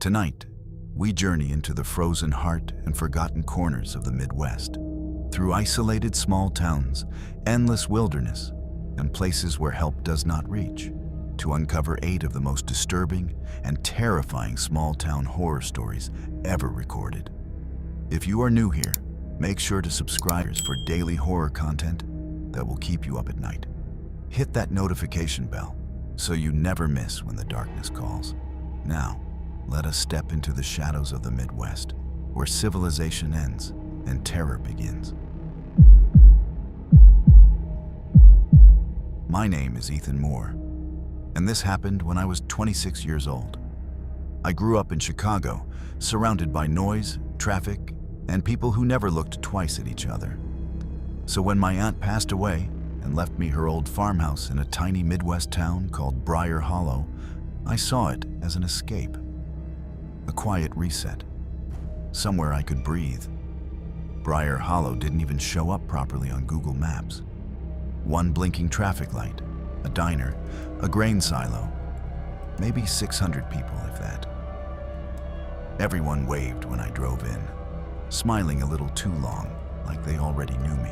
Tonight, we journey into the frozen heart and forgotten corners of the Midwest, through isolated small towns, endless wilderness, and places where help does not reach, to uncover 8 of the most disturbing and terrifying small-town horror stories ever recorded. If you are new here, make sure to subscribe for daily horror content that will keep you up at night. Hit that notification bell so you never miss when the darkness calls. Now, let us step into the shadows of the Midwest, where civilization ends and terror begins. My name is Ethan Moore, and this happened when I was 26 years old. I grew up in Chicago, surrounded by noise, traffic, and people who never looked twice at each other. So when my aunt passed away and left me her old farmhouse in a tiny Midwest town called Briar Hollow, I saw it as an escape, a quiet reset, somewhere I could breathe. Briar Hollow didn't even show up properly on Google Maps. One blinking traffic light, a diner, a grain silo, maybe 600 people if that. Everyone waved when I drove in, smiling a little too long, like they already knew me.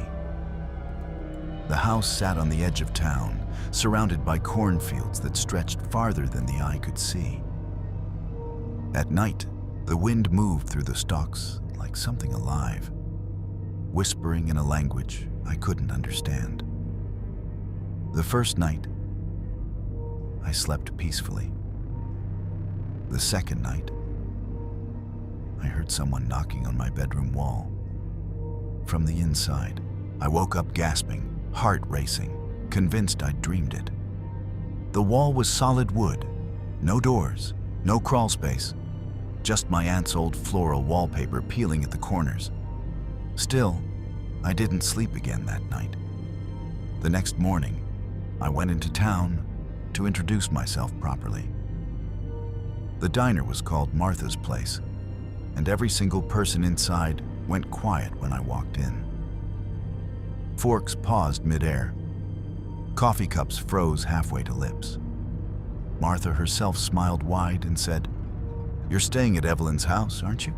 The house sat on the edge of town, surrounded by cornfields that stretched farther than the eye could see. At night, the wind moved through the stalks like something alive, whispering in a language I couldn't understand. The first night, I slept peacefully. The second night, I heard someone knocking on my bedroom wall. From the inside, I woke up gasping, heart racing, convinced I'd dreamed it. The wall was solid wood, no doors, no crawl space, just my aunt's old floral wallpaper peeling at the corners. Still, I didn't sleep again that night. The next morning, I went into town to introduce myself properly. The diner was called Martha's Place, and every single person inside went quiet when I walked in. Forks paused midair. Coffee cups froze halfway to lips. Martha herself smiled wide and said, "You're staying at Evelyn's house, aren't you?"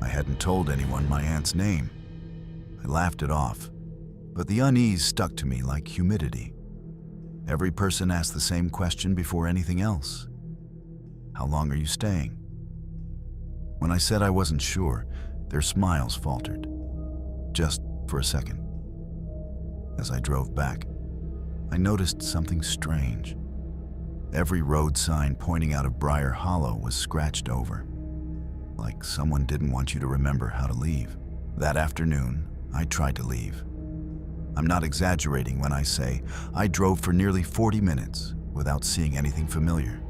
I hadn't told anyone my aunt's name. I laughed it off, but the unease stuck to me like humidity. Every person asked the same question before anything else. "How long are you staying?" When I said I wasn't sure, their smiles faltered. Just for a second. As I drove back, I noticed something strange. Every road sign pointing out of Briar Hollow was scratched over, like someone didn't want you to remember how to leave. That afternoon, I tried to leave. I'm not exaggerating when I say I drove for nearly 40 minutes without seeing anything familiar.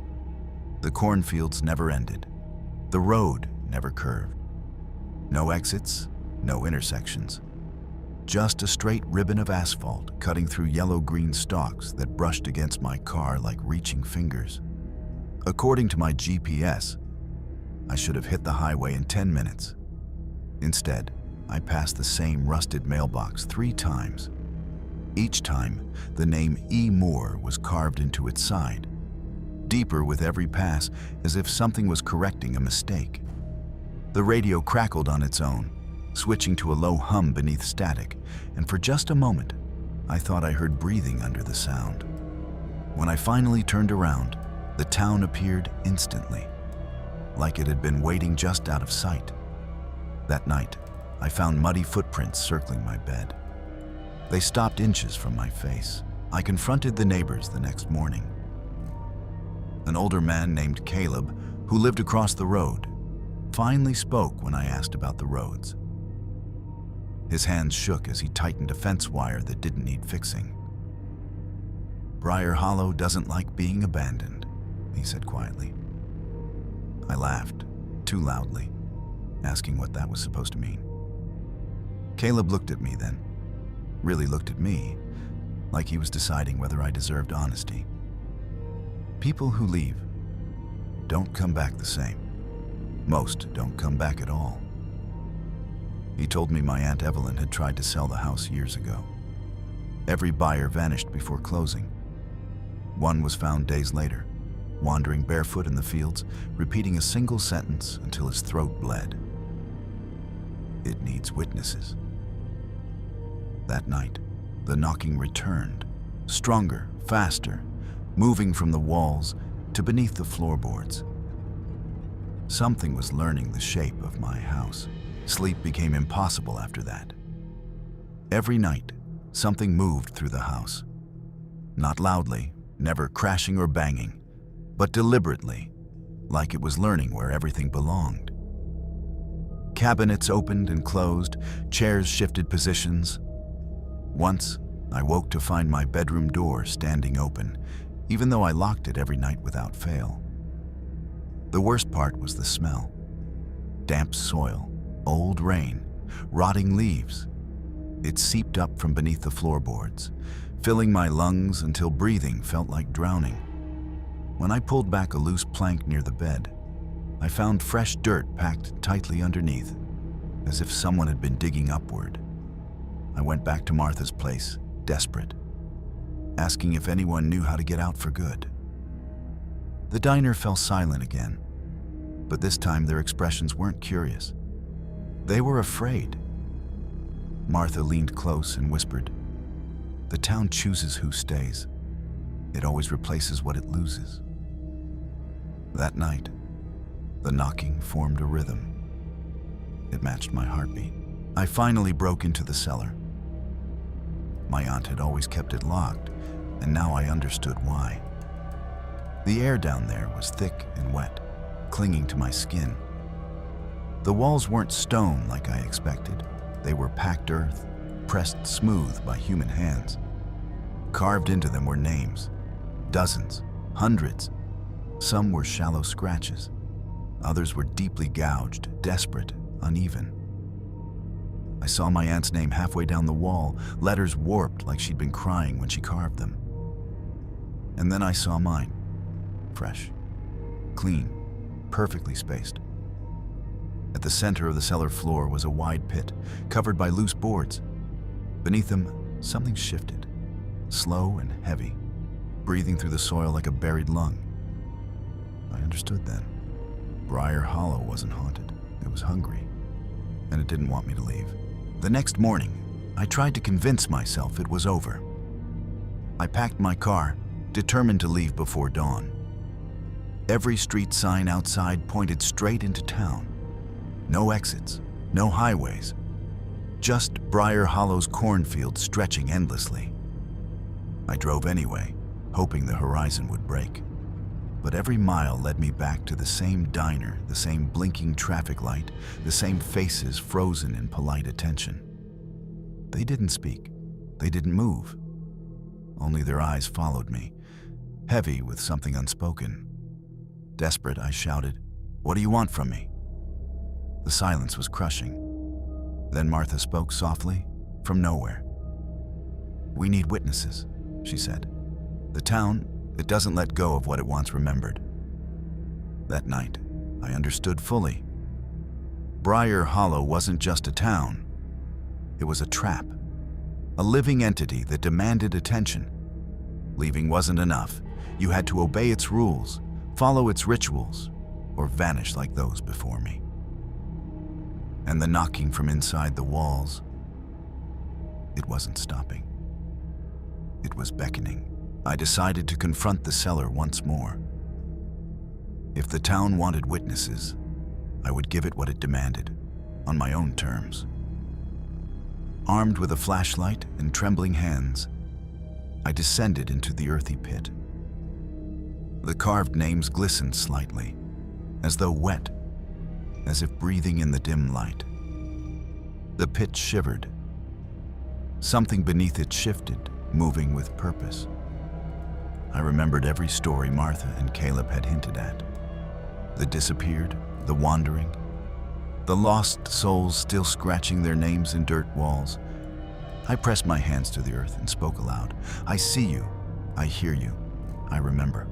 The cornfields never ended. The road never curved. No exits, no intersections. Just a straight ribbon of asphalt cutting through yellow-green stalks that brushed against my car like reaching fingers. According to my GPS, I should have hit the highway in 10 minutes. Instead, I passed the same rusted mailbox 3 times. Each time, the name E. Moore was carved into its side, deeper with every pass, as if something was correcting a mistake. The radio crackled on its own, switching to a low hum beneath static, and for just a moment, I thought I heard breathing under the sound. When I finally turned around, the town appeared instantly, like it had been waiting just out of sight. That night, I found muddy footprints circling my bed. They stopped inches from my face. I confronted the neighbors the next morning. An older man named Caleb, who lived across the road, finally spoke when I asked about the roads. His hands shook as he tightened a fence wire that didn't need fixing. "Briar Hollow doesn't like being abandoned," he said quietly. I laughed, too loudly, asking what that was supposed to mean. Caleb looked at me then, really looked at me, like he was deciding whether I deserved honesty. People who leave don't come back the same. Most don't come back at all. He told me my Aunt Evelyn had tried to sell the house years ago. Every buyer vanished before closing. One was found days later, wandering barefoot in the fields, repeating a single sentence until his throat bled. It needs witnesses. That night, the knocking returned, stronger, faster, moving from the walls to beneath the floorboards. Something was learning the shape of my house. Sleep became impossible after that. Every night, something moved through the house. Not loudly, never crashing or banging, but deliberately, like it was learning where everything belonged. Cabinets opened and closed, chairs shifted positions. Once, I woke to find my bedroom door standing open, even though I locked it every night without fail. The worst part was the smell. Damp soil, old rain, rotting leaves. It seeped up from beneath the floorboards, filling my lungs until breathing felt like drowning. When I pulled back a loose plank near the bed, I found fresh dirt packed tightly underneath, as if someone had been digging upward. I went back to Martha's place, desperate, asking if anyone knew how to get out for good. The diner fell silent again, but this time their expressions weren't curious. They were afraid. Martha leaned close and whispered, "The town chooses who stays. It always replaces what it loses." That night, the knocking formed a rhythm. It matched my heartbeat. I finally broke into the cellar. My aunt had always kept it locked, and now I understood why. The air down there was thick and wet, clinging to my skin. The walls weren't stone like I expected. They were packed earth, pressed smooth by human hands. Carved into them were names, dozens, hundreds. Some were shallow scratches. Others were deeply gouged, desperate, uneven. I saw my aunt's name halfway down the wall, letters warped like she'd been crying when she carved them. And then I saw mine, fresh, clean, perfectly spaced. At the center of the cellar floor was a wide pit, covered by loose boards. Beneath them, something shifted, slow and heavy, breathing through the soil like a buried lung. I understood then. Briar Hollow wasn't haunted. It was hungry, and it didn't want me to leave. The next morning, I tried to convince myself it was over. I packed my car, determined to leave before dawn. Every street sign outside pointed straight into town. No exits, no highways, just Briar Hollow's cornfield stretching endlessly. I drove anyway, hoping the horizon would break. But every mile led me back to the same diner, the same blinking traffic light, the same faces frozen in polite attention. They didn't speak. They didn't move. Only their eyes followed me, heavy with something unspoken. Desperate, I shouted, "What do you want from me?" The silence was crushing. Then Martha spoke softly, from nowhere. "We need witnesses," she said. "The town, it doesn't let go of what it once remembered." That night, I understood fully. Briar Hollow wasn't just a town. It was a trap, a living entity that demanded attention. Leaving wasn't enough. You had to obey its rules, follow its rituals, or vanish like those before me. And the knocking from inside the walls, it wasn't stopping. It was beckoning. I decided to confront the cellar once more. If the town wanted witnesses, I would give it what it demanded, on my own terms. Armed with a flashlight and trembling hands, I descended into the earthy pit. The carved names glistened slightly, as though wet, as if breathing in the dim light. The pit shivered. Something beneath it shifted, moving with purpose. I remembered every story Martha and Caleb had hinted at. The disappeared, the wandering, the lost souls still scratching their names in dirt walls. I pressed my hands to the earth and spoke aloud. "I see you. I hear you. I remember."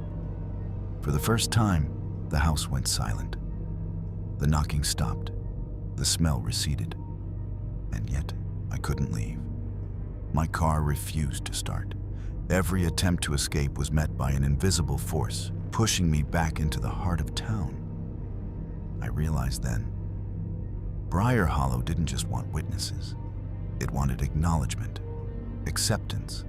For the first time, the house went silent. The knocking stopped. The smell receded. And yet, I couldn't leave. My car refused to start. Every attempt to escape was met by an invisible force, pushing me back into the heart of town. I realized then, Briar Hollow didn't just want witnesses. It wanted acknowledgement, acceptance,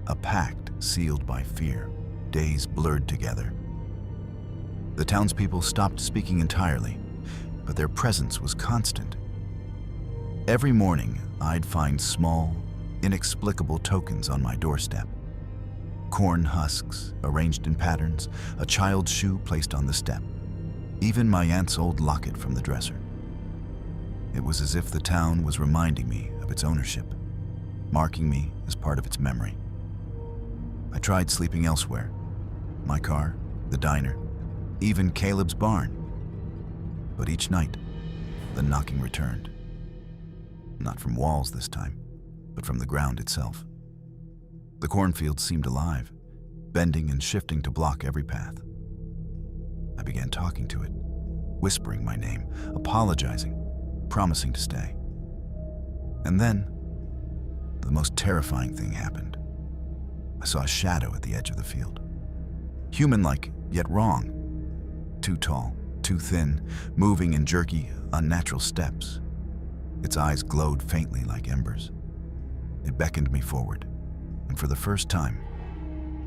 a pact sealed by fear, days blurred together. The townspeople stopped speaking entirely, but their presence was constant. Every morning, I'd find small, inexplicable tokens on my doorstep. Corn husks arranged in patterns, a child's shoe placed on the step, even my aunt's old locket from the dresser. It was as if the town was reminding me of its ownership, marking me as part of its memory. I tried sleeping elsewhere, my car, the diner, even Caleb's barn. But each night, the knocking returned. Not from walls this time, but from the ground itself. The cornfield seemed alive, bending and shifting to block every path. I began talking to it, whispering my name, apologizing, promising to stay. And then, the most terrifying thing happened. I saw a shadow at the edge of the field. Human-like, yet wrong. Too tall, too thin, moving in jerky, unnatural steps. Its eyes glowed faintly like embers. It beckoned me forward, and for the first time,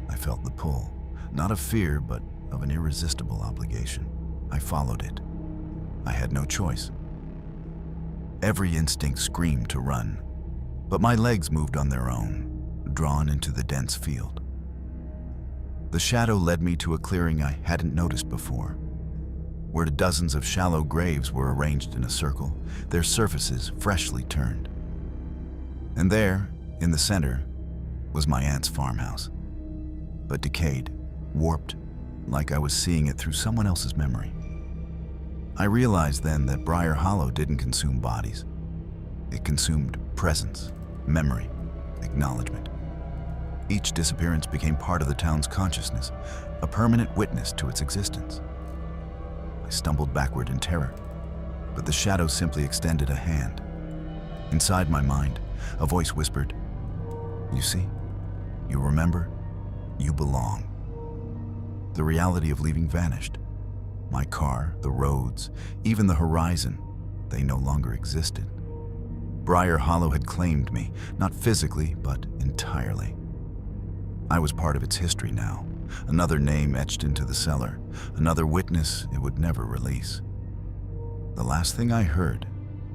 I felt the pull, not of fear, but of an irresistible obligation. I followed it. I had no choice. Every instinct screamed to run, but my legs moved on their own, drawn into the dense field. The shadow led me to a clearing I hadn't noticed before, where dozens of shallow graves were arranged in a circle, their surfaces freshly turned. And there, in the center, was my aunt's farmhouse, but decayed, warped, like I was seeing it through someone else's memory. I realized then that Briar Hollow didn't consume bodies. It consumed presence, memory, acknowledgement. Each disappearance became part of the town's consciousness, a permanent witness to its existence. I stumbled backward in terror, but the shadow simply extended a hand. Inside my mind, a voice whispered, "You see, you remember, you belong." The reality of leaving vanished. My car, the roads, even the horizon, they no longer existed. Briar Hollow had claimed me, not physically, but entirely. I was part of its history now, another name etched into the cellar, another witness it would never release. The last thing I heard,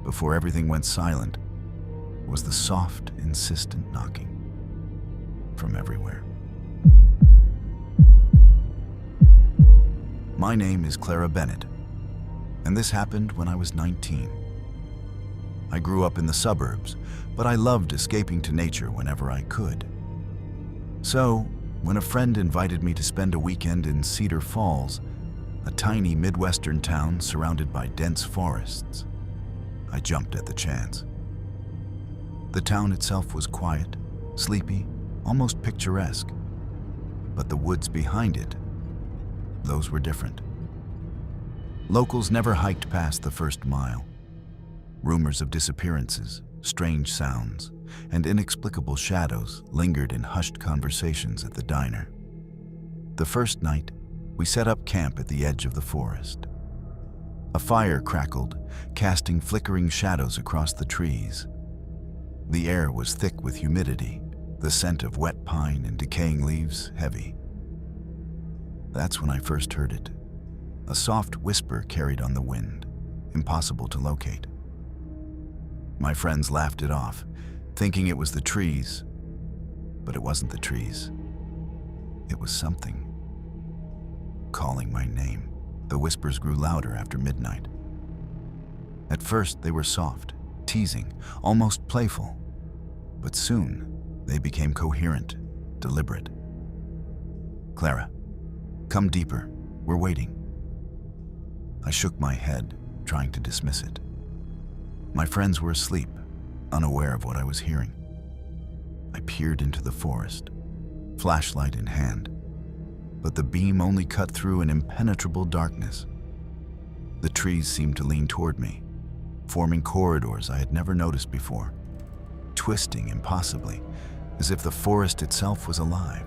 before everything went silent, was the soft, insistent knocking from everywhere. My name is Clara Bennett, and this happened when I was 19. I grew up in the suburbs, but I loved escaping to nature whenever I could. So, when a friend invited me to spend a weekend in Cedar Falls, a tiny Midwestern town surrounded by dense forests, I jumped at the chance. The town itself was quiet, sleepy, almost picturesque, but the woods behind it, those were different. Locals never hiked past the first mile. Rumors of disappearances, strange sounds, and inexplicable shadows lingered in hushed conversations at the diner. The first night, we set up camp at the edge of the forest. A fire crackled, casting flickering shadows across the trees. The air was thick with humidity, the scent of wet pine and decaying leaves heavy. That's when I first heard it. A soft whisper carried on the wind, impossible to locate. My friends laughed it off, thinking it was the trees, but it wasn't the trees. It was something calling my name. The whispers grew louder after midnight. At first, they were soft, teasing, almost playful, but soon they became coherent, deliberate. "Clara, come deeper. We're waiting." I shook my head, trying to dismiss it. My friends were asleep, unaware of what I was hearing. I peered into the forest, flashlight in hand, but the beam only cut through an impenetrable darkness. The trees seemed to lean toward me, forming corridors I had never noticed before, twisting impossibly, as if the forest itself was alive.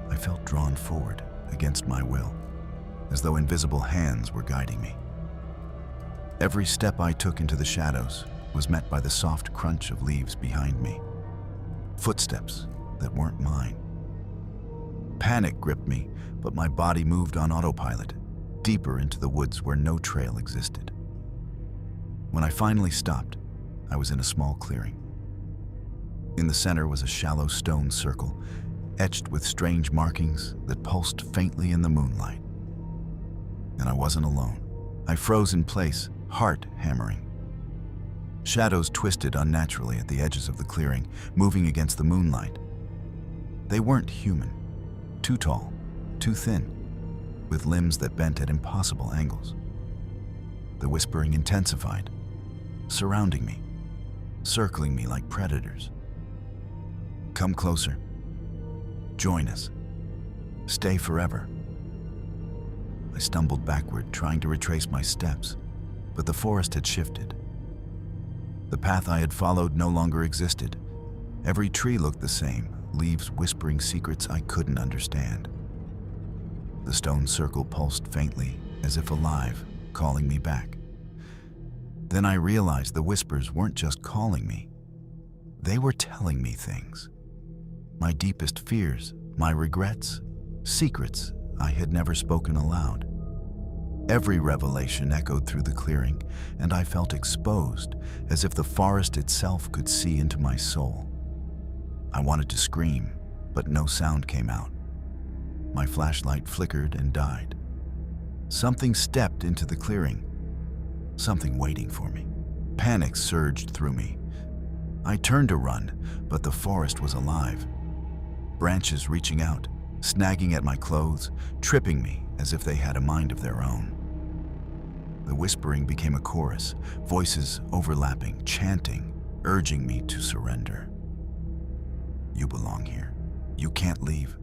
I felt drawn forward, against my will, as though invisible hands were guiding me. Every step I took into the shadows was met by the soft crunch of leaves behind me, footsteps that weren't mine. Panic gripped me, but my body moved on autopilot, deeper into the woods where no trail existed. When I finally stopped, I was in a small clearing. In the center was a shallow stone circle, etched with strange markings that pulsed faintly in the moonlight. And I wasn't alone. I froze in place, heart hammering. Shadows twisted unnaturally at the edges of the clearing, moving against the moonlight. They weren't human. Too tall, too thin, with limbs that bent at impossible angles. The whispering intensified, surrounding me, circling me like predators. Come closer. Join us. Stay forever. I stumbled backward, trying to retrace my steps, but the forest had shifted. The path I had followed no longer existed. Every tree looked the same, leaves whispering secrets I couldn't understand. The stone circle pulsed faintly, as if alive, calling me back. Then I realized the whispers weren't just calling me. They were telling me things. My deepest fears, my regrets, secrets I had never spoken aloud. Every revelation echoed through the clearing, and I felt exposed, as if the forest itself could see into my soul. I wanted to scream, but no sound came out. My flashlight flickered and died. Something stepped into the clearing, something waiting for me. Panic surged through me. I turned to run, but the forest was alive. Branches reaching out, snagging at my clothes, tripping me as if they had a mind of their own. The whispering became a chorus, voices overlapping, chanting, urging me to surrender. You belong here. You can't leave.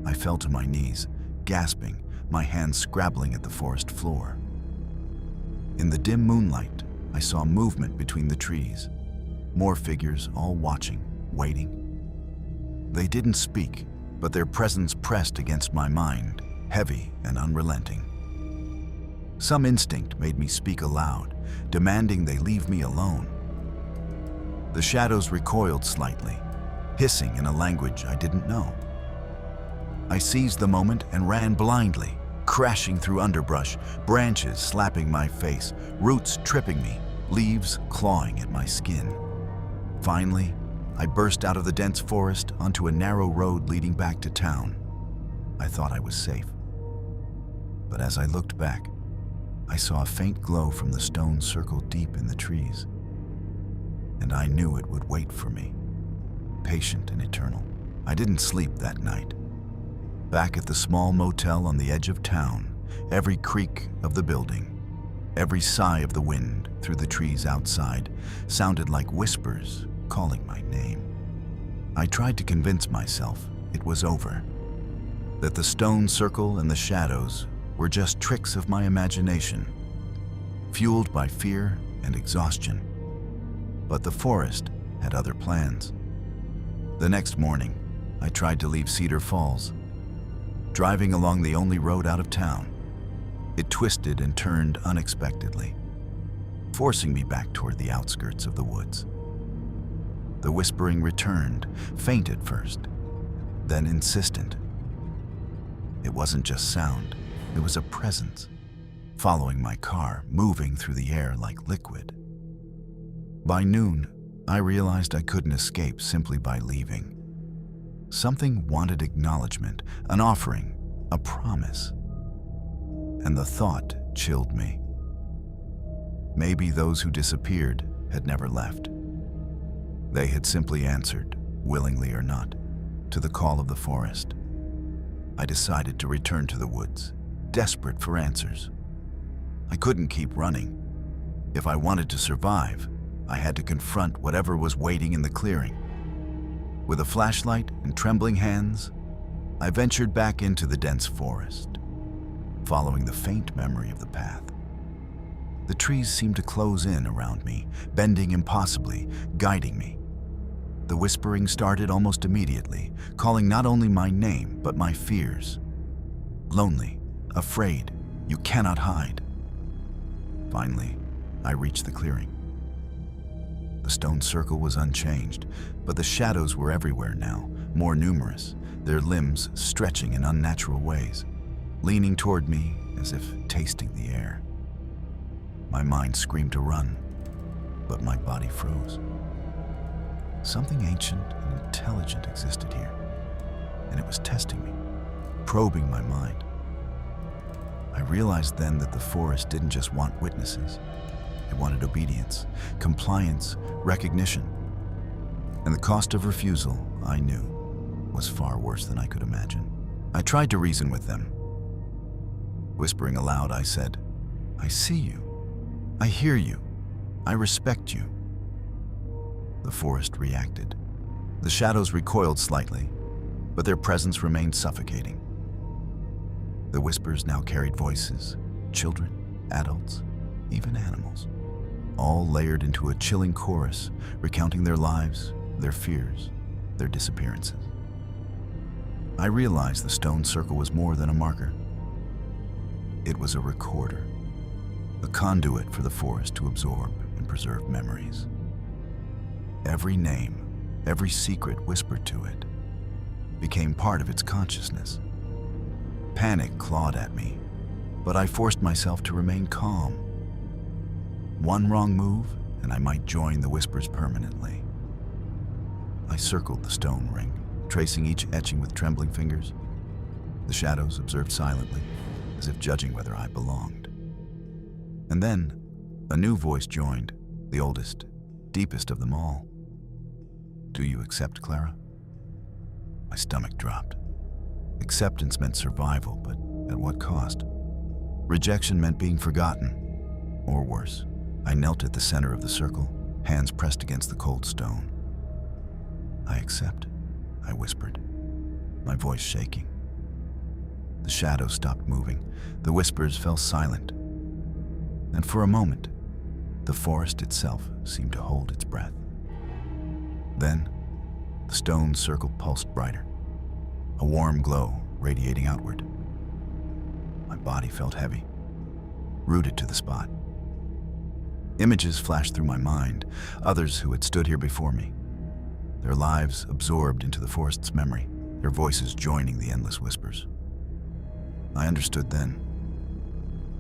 I fell to my knees, gasping, my hands scrabbling at the forest floor. In the dim moonlight, I saw movement between the trees. More figures, all watching, waiting. They didn't speak, but their presence pressed against my mind, heavy and unrelenting. Some instinct made me speak aloud, demanding they leave me alone. The shadows recoiled slightly, hissing in a language I didn't know. I seized the moment and ran blindly, crashing through underbrush, branches slapping my face, roots tripping me, leaves clawing at my skin. Finally, I burst out of the dense forest onto a narrow road leading back to town. I thought I was safe. But as I looked back, I saw a faint glow from the stone circle deep in the trees. And I knew it would wait for me, patient and eternal. I didn't sleep that night. Back at the small motel on the edge of town, every creak of the building, every sigh of the wind through the trees outside sounded like whispers calling my name. I tried to convince myself it was over, that the stone circle and the shadows were just tricks of my imagination, fueled by fear and exhaustion. But the forest had other plans. The next morning, I tried to leave Cedar Falls. Driving along the only road out of town, it twisted and turned unexpectedly, forcing me back toward the outskirts of the woods. The whispering returned, faint at first, then insistent. It wasn't just sound, it was a presence, following my car, moving through the air like liquid. By noon, I realized I couldn't escape simply by leaving. Something wanted acknowledgement, an offering, a promise. And the thought chilled me. Maybe those who disappeared had never left. They had simply answered, willingly or not, to the call of the forest. I decided to return to the woods, desperate for answers. I couldn't keep running. If I wanted to survive, I had to confront whatever was waiting in the clearing. With a flashlight and trembling hands, I ventured back into the dense forest, following the faint memory of the path. The trees seemed to close in around me, bending impossibly, guiding me. The whispering started almost immediately, calling not only my name, but my fears, lonely, afraid. You cannot hide. Finally, I reached the clearing. The stone circle was unchanged, but the shadows were everywhere now, more numerous, their limbs stretching in unnatural ways, leaning toward me as if tasting the air. My mind screamed to run, but my body froze. Something ancient and intelligent existed here, and it was testing me, probing my mind. I realized then that the forest didn't just want witnesses. It wanted obedience, compliance, recognition. And the cost of refusal, I knew, was far worse than I could imagine. I tried to reason with them. Whispering aloud, I said, "I see you. I hear you. I respect you." The forest reacted. The shadows recoiled slightly, but their presence remained suffocating. The whispers now carried voices, children, adults, even animals, all layered into a chilling chorus, recounting their lives, their fears, their disappearances. I realized the stone circle was more than a marker. It was a recorder, a conduit for the forest to absorb and preserve memories. Every name, every secret whispered to it, became part of its consciousness. Panic clawed at me, but I forced myself to remain calm. One wrong move, and I might join the whispers permanently. I circled the stone ring, tracing each etching with trembling fingers. The shadows observed silently, as if judging whether I belonged. And then, a new voice joined, the oldest, deepest of them all. "Do you accept, Clara?" My stomach dropped. Acceptance meant survival, but at what cost? Rejection meant being forgotten, or worse. I knelt at the center of the circle, hands pressed against the cold stone. "I accept," I whispered, my voice shaking. The shadows stopped moving, the whispers fell silent, and for a moment, the forest itself seemed to hold its breath. Then, the stone circle pulsed brighter, a warm glow radiating outward. My body felt heavy, rooted to the spot. Images flashed through my mind, others who had stood here before me, their lives absorbed into the forest's memory, their voices joining the endless whispers. I understood then.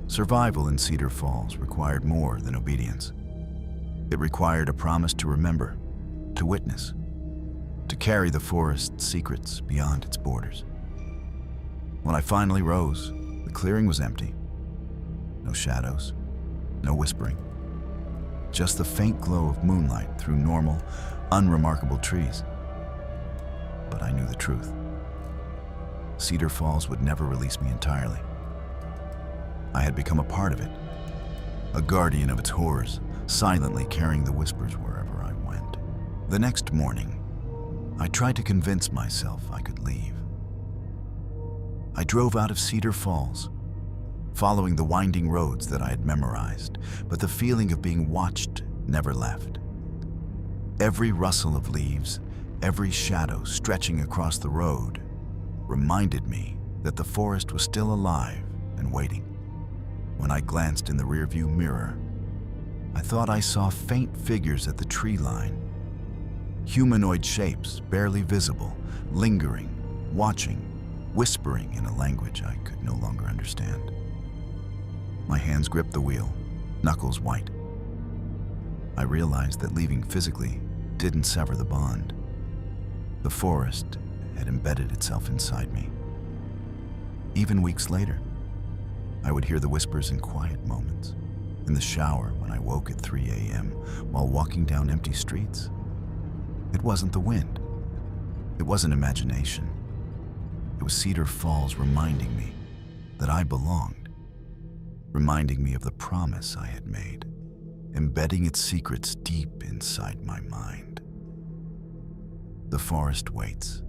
Survival in Cedar Falls required more than obedience. It required a promise to remember, to witness, to carry the forest's secrets beyond its borders. When I finally rose, the clearing was empty. No shadows, no whispering. Just the faint glow of moonlight through normal, unremarkable trees. But I knew the truth. Cedar Falls would never release me entirely. I had become a part of it, a guardian of its horrors, silently carrying the whispers wherever I went. The next morning, I tried to convince myself I could leave. I drove out of Cedar Falls, following the winding roads that I had memorized, but the feeling of being watched never left. Every rustle of leaves, every shadow stretching across the road, reminded me that the forest was still alive and waiting. When I glanced in the rearview mirror, I thought I saw faint figures at the tree line. Humanoid shapes, barely visible, lingering, watching, whispering in a language I could no longer understand. My hands gripped the wheel, knuckles white. I realized that leaving physically didn't sever the bond. The forest had embedded itself inside me. Even weeks later, I would hear the whispers in quiet moments, in the shower when I woke at 3 a.m. while walking down empty streets. It wasn't the wind. It wasn't imagination. It was Cedar Falls reminding me that I belonged, reminding me of the promise I had made, embedding its secrets deep inside my mind. The forest waits.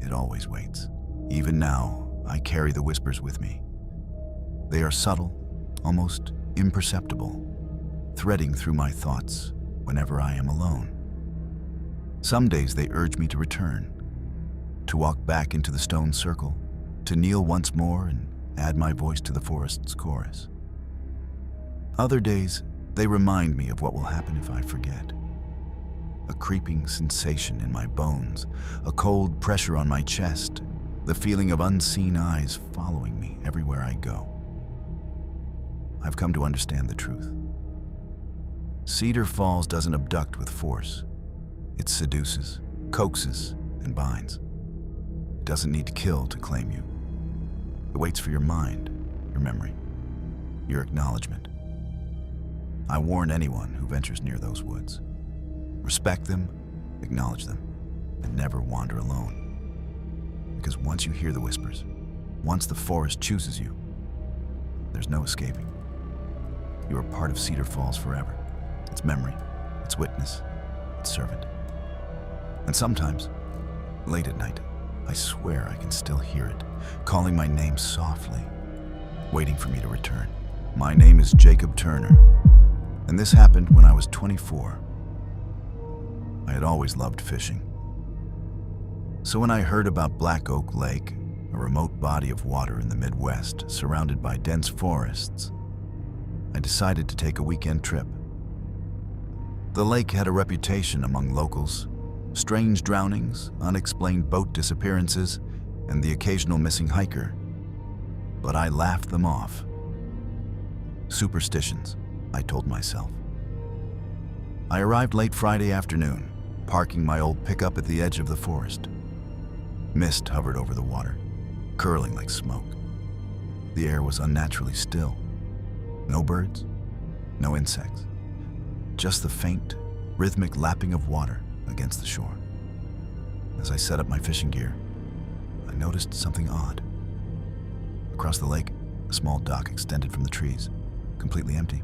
It always waits. Even now, I carry the whispers with me. They are subtle, almost imperceptible, threading through my thoughts whenever I am alone. Some days they urge me to return, to walk back into the stone circle, to kneel once more and add my voice to the forest's chorus. Other days, they remind me of what will happen if I forget. A creeping sensation in my bones, a cold pressure on my chest, the feeling of unseen eyes following me everywhere I go. I've come to understand the truth. Cedar Falls doesn't abduct with force. It seduces, coaxes, and binds. It doesn't need to kill to claim you. It waits for your mind, your memory, your acknowledgement. I warn anyone who ventures near those woods. Respect them, acknowledge them, and never wander alone. Because once you hear the whispers, once the forest chooses you, there's no escaping. You are part of Cedar Falls forever. Its memory, its witness, its servant. And sometimes, late at night, I swear I can still hear it, calling my name softly, waiting for me to return. My name is Jacob Turner, and this happened when I was 24. I had always loved fishing. So when I heard about Black Oak Lake, a remote body of water in the Midwest surrounded by dense forests, I decided to take a weekend trip. The lake had a reputation among locals: strange drownings, unexplained boat disappearances, and the occasional missing hiker. But I laughed them off. Superstitions, I told myself. I arrived late Friday afternoon, parking my old pickup at the edge of the forest. Mist hovered over the water, curling like smoke. The air was unnaturally still. No birds, no insects, just the faint, rhythmic lapping of water against the shore. As I set up my fishing gear, I noticed something odd. Across the lake, a small dock extended from the trees, completely empty.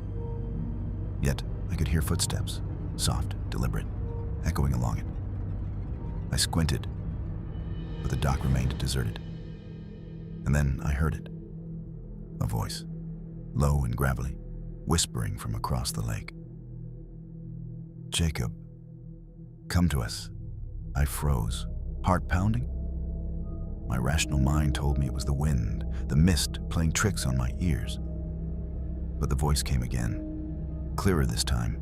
Yet, I could hear footsteps, soft, deliberate, echoing along it. I squinted, but the dock remained deserted. And then I heard it. A voice, low and gravelly, whispering from across the lake. "Jacob, come to us." I froze, heart pounding. My rational mind told me it was the wind, the mist playing tricks on my ears. But the voice came again, clearer this time.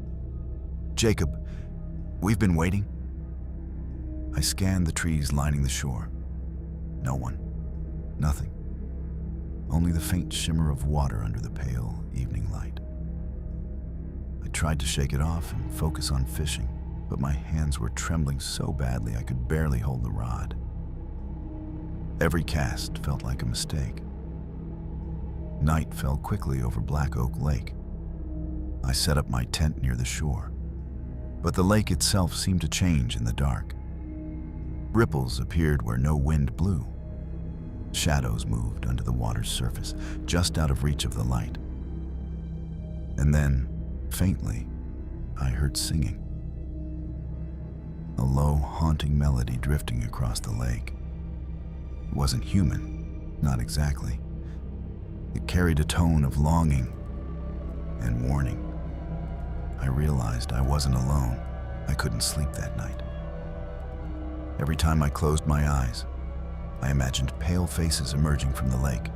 "Jacob, we've been waiting." I scanned the trees lining the shore. No one, nothing. Only the faint shimmer of water under the pale evening light. I tried to shake it off and focus on fishing, but my hands were trembling so badly I could barely hold the rod. Every cast felt like a mistake. Night fell quickly over Black Oak Lake. I set up my tent near the shore, but the lake itself seemed to change in the dark. Ripples appeared where no wind blew. Shadows moved under the water's surface, just out of reach of the light. And then, faintly, I heard singing. A low, haunting melody drifting across the lake. It wasn't human, not exactly. It carried a tone of longing and warning. I realized I wasn't alone. I couldn't sleep that night. Every time I closed my eyes, I imagined pale faces emerging from the lake.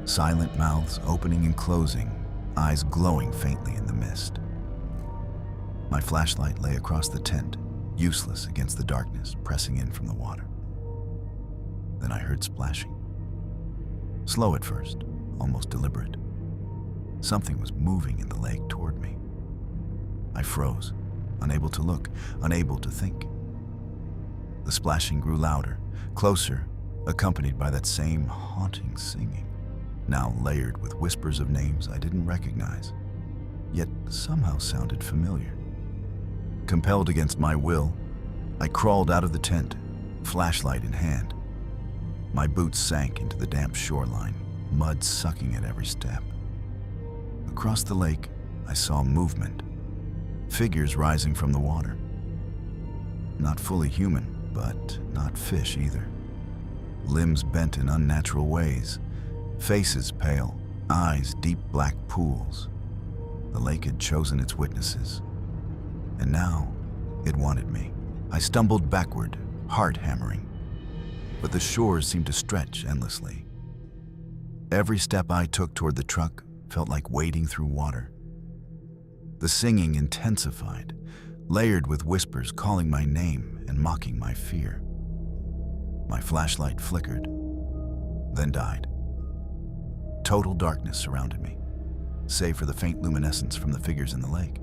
Silent mouths opening and closing, eyes glowing faintly in the mist. My flashlight lay across the tent, useless against the darkness pressing in from the water. Then I heard splashing. Slow at first, almost deliberate. Something was moving in the lake toward me. I froze, unable to look, unable to think. The splashing grew louder, closer, accompanied by that same haunting singing, now layered with whispers of names I didn't recognize, yet somehow sounded familiar. Compelled against my will, I crawled out of the tent, flashlight in hand. My boots sank into the damp shoreline, mud sucking at every step. Across the lake, I saw movement, figures rising from the water. Not fully human, but not fish either. Limbs bent in unnatural ways, faces pale, eyes deep black pools. The lake had chosen its witnesses, and now it wanted me. I stumbled backward, heart hammering. but the shores seemed to stretch endlessly. Every step I took toward the truck felt like wading through water. The singing intensified, layered with whispers calling my name and mocking my fear. My flashlight flickered, then died. Total darkness surrounded me, save for the faint luminescence from the figures in the lake.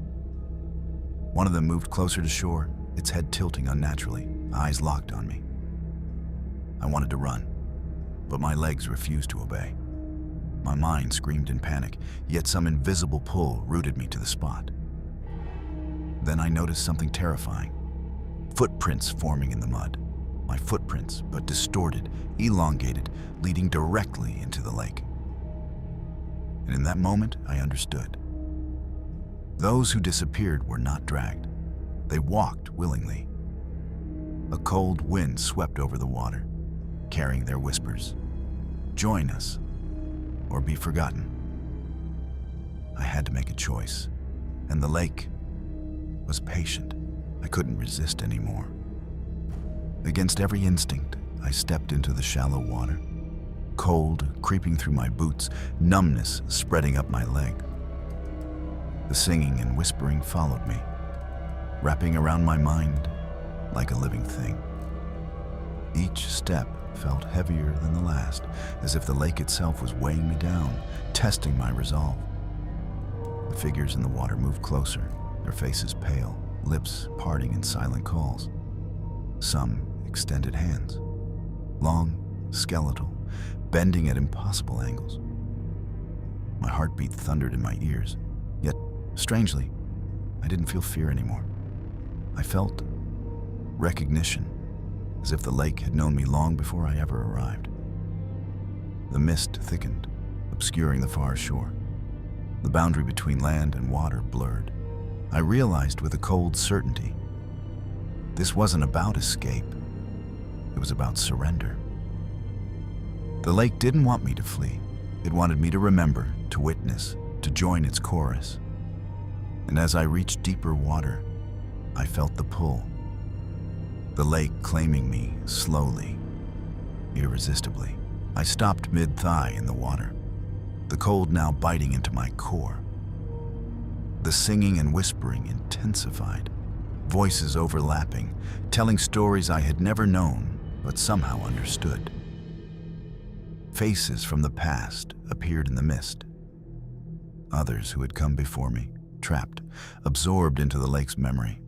One of them moved closer to shore, its head tilting unnaturally, eyes locked on me. I wanted to run, but my legs refused to obey. My mind screamed in panic, yet some invisible pull rooted me to the spot. Then I noticed something terrifying. Footprints forming in the mud. My footprints, but distorted, elongated, leading directly into the lake. And in that moment, I understood. Those who disappeared were not dragged. They walked willingly. A cold wind swept over the water, carrying their whispers. Join us, or be forgotten. I had to make a choice, and the lake was patient. I couldn't resist anymore. Against every instinct, I stepped into the shallow water. Cold creeping through my boots, numbness spreading up my leg. The singing and whispering followed me, wrapping around my mind like a living thing. Each step felt heavier than the last, as if the lake itself was weighing me down, testing my resolve. The figures in the water moved closer, their faces pale, lips parting in silent calls. Some extended hands, long, skeletal, bending at impossible angles. My heartbeat thundered in my ears, yet, strangely, I didn't feel fear anymore. I felt recognition, as if the lake had known me long before I ever arrived. The mist thickened, obscuring the far shore. The boundary between land and water blurred. I realized with a cold certainty, this wasn't about escape. It was about surrender. The lake didn't want me to flee. It wanted me to remember, to witness, to join its chorus. And as I reached deeper water, I felt the pull. The lake claiming me slowly, irresistibly. I stopped mid-thigh in the water, the cold now biting into my core. The singing and whispering intensified, voices overlapping, telling stories I had never known but somehow understood. Faces from the past appeared in the mist. Others who had come before me, trapped, absorbed into the lake's memory.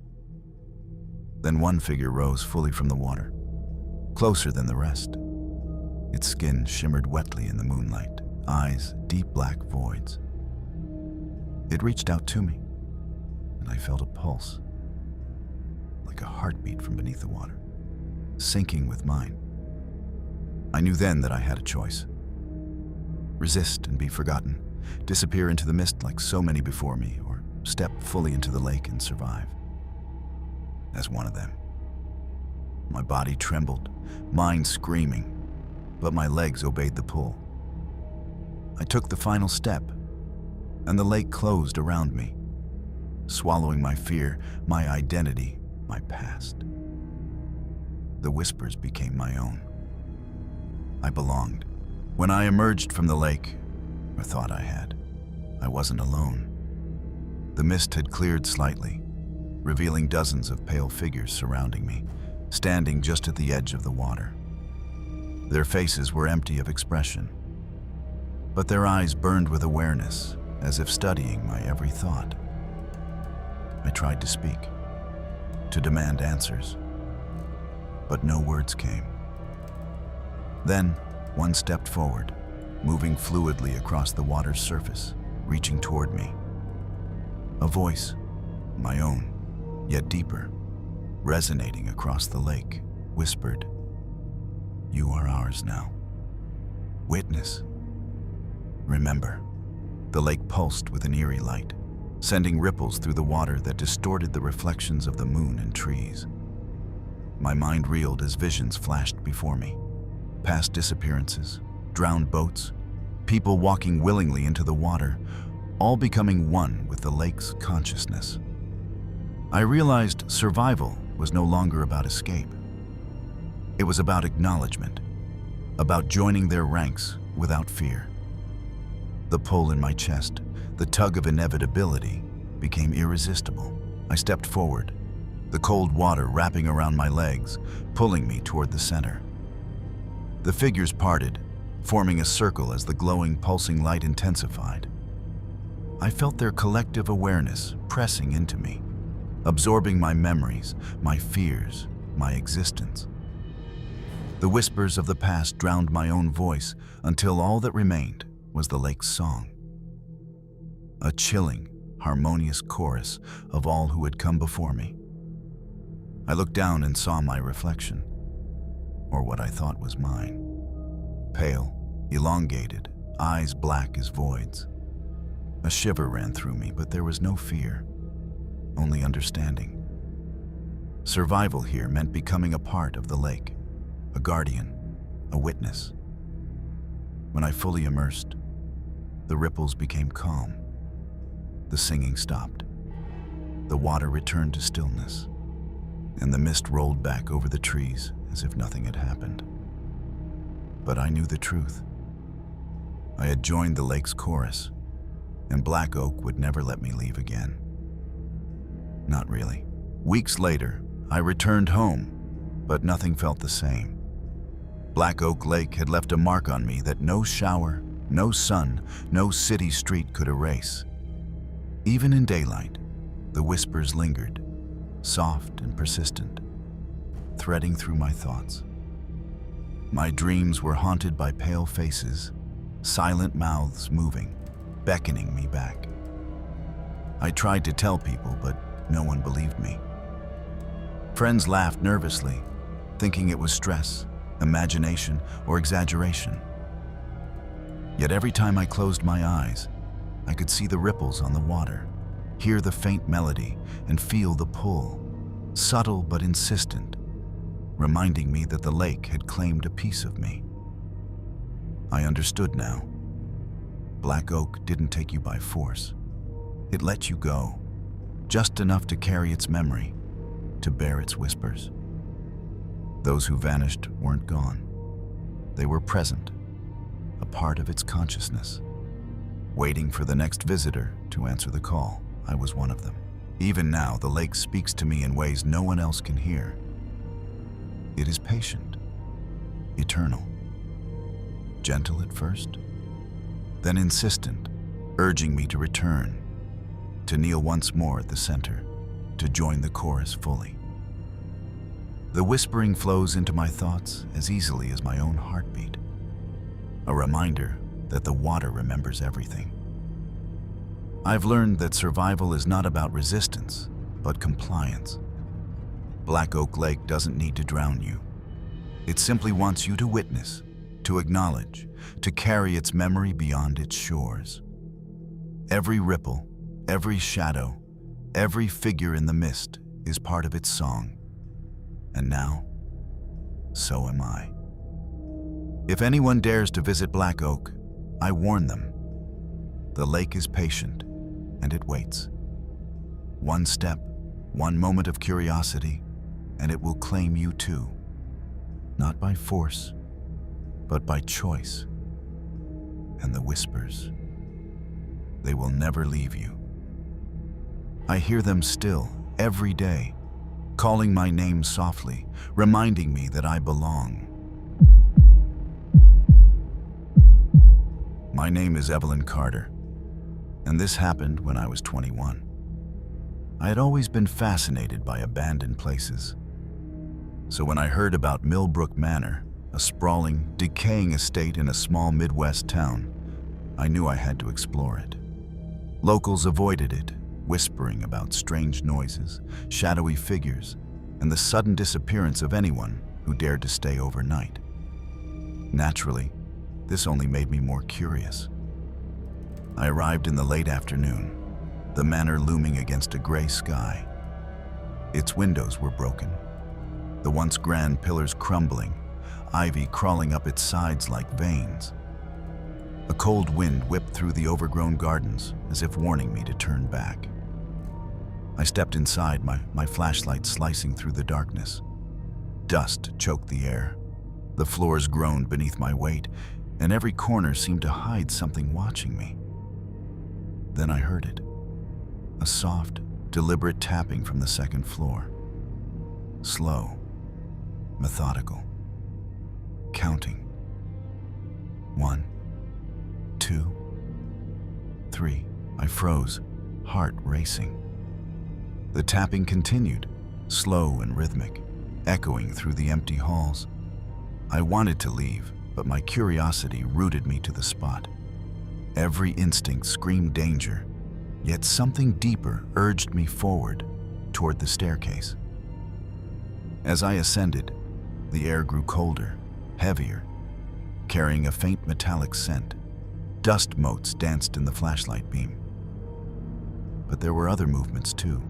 Then one figure rose fully from the water, closer than the rest. Its skin shimmered wetly in the moonlight, eyes deep black voids. It reached out to me, and I felt a pulse, like a heartbeat from beneath the water, syncing with mine. I knew then that I had a choice. Resist and be forgotten, disappear into the mist like so many before me, or step fully into the lake and survive. As one of them. My body trembled, mind screaming, but my legs obeyed the pull. I took the final step, and the lake closed around me, swallowing my fear, my identity, my past. The whispers became my own. I belonged. When I emerged from the lake, or thought I had, I wasn't alone. The mist had cleared slightly, revealing dozens of pale figures surrounding me, standing just at the edge of the water. Their faces were empty of expression, but their eyes burned with awareness, as if studying my every thought. I tried to speak, to demand answers, but no words came. Then, one stepped forward, moving fluidly across the water's surface, reaching toward me. A voice, my own, yet deeper, resonating across the lake, whispered, "You are ours now. Witness. Remember." The lake pulsed with an eerie light, sending ripples through the water that distorted the reflections of the moon and trees. My mind reeled as visions flashed before me. Past disappearances, drowned boats, people walking willingly into the water, all becoming one with the lake's consciousness. I realized survival was no longer about escape. It was about acknowledgement, about joining their ranks without fear. The pull in my chest, the tug of inevitability, became irresistible. I stepped forward, the cold water wrapping around my legs, pulling me toward the center. The figures parted, forming a circle as the glowing, pulsing light intensified. I felt their collective awareness pressing into me, absorbing my memories, my fears, my existence. The whispers of the past drowned my own voice until all that remained was the lake's song. A chilling, harmonious chorus of all who had come before me. I looked down and saw my reflection, or what I thought was mine. Pale, elongated, eyes black as voids. A shiver ran through me, but there was no fear, only understanding. Survival here meant becoming a part of the lake, a guardian, a witness. When I fully immersed, the ripples became calm. The singing stopped. The water returned to stillness, and the mist rolled back over the trees as if nothing had happened. But I knew the truth. I had joined the lake's chorus, and Black Oak would never let me leave again. Not really. Weeks later, I returned home, but nothing felt the same. Black Oak Lake had left a mark on me that no shower, no sun, no city street could erase. Even in daylight, the whispers lingered, soft and persistent, threading through my thoughts. My dreams were haunted by pale faces, silent mouths moving, beckoning me back. I tried to tell people, but no one believed me. Friends laughed nervously, thinking it was stress, imagination, or exaggeration. Yet every time I closed my eyes, I could see the ripples on the water, hear the faint melody, and feel the pull, subtle but insistent, reminding me that the lake had claimed a piece of me. I understood now. Black Oak didn't take you by force. It let you go, just enough to carry its memory, to bear its whispers. Those who vanished weren't gone. They were present, a part of its consciousness. Waiting for the next visitor to answer the call, I was one of them. Even now, the lake speaks to me in ways no one else can hear. It is patient, eternal, gentle at first, then insistent, urging me to return, to kneel once more at the center, to join the chorus fully. The whispering flows into my thoughts as easily as my own heartbeat, a reminder that the water remembers everything. I've learned that survival is not about resistance, but compliance. Black Oak Lake doesn't need to drown you. It simply wants you to witness, to acknowledge, to carry its memory beyond its shores. Every ripple, every shadow, every figure in the mist is part of its song. And now, so am I. If anyone dares to visit Black Oak, I warn them. The lake is patient, and it waits. One step, one moment of curiosity, and it will claim you too. Not by force, but by choice. And the whispers, they will never leave you. I hear them still, every day, calling my name softly, reminding me that I belong. My name is Evelyn Carter, and this happened when I was 21. I had always been fascinated by abandoned places. So when I heard about Millbrook Manor, a sprawling, decaying estate in a small Midwest town, I knew I had to explore it. Locals avoided it, whispering about strange noises, shadowy figures, and the sudden disappearance of anyone who dared to stay overnight. Naturally, this only made me more curious. I arrived in the late afternoon, the manor looming against a gray sky. Its windows were broken, the once grand pillars crumbling, ivy crawling up its sides like veins. A cold wind whipped through the overgrown gardens as if warning me to turn back. I stepped inside, my flashlight slicing through the darkness. Dust choked the air. The floors groaned beneath my weight, and every corner seemed to hide something watching me. Then I heard it. A soft, deliberate tapping from the second floor. Slow, methodical. Counting. 1, 2, 3. I froze, heart racing. The tapping continued, slow and rhythmic, echoing through the empty halls. I wanted to leave, but my curiosity rooted me to the spot. Every instinct screamed danger, yet something deeper urged me forward, toward the staircase. As I ascended, the air grew colder, heavier, carrying a faint metallic scent. Dust motes danced in the flashlight beam. But there were other movements too.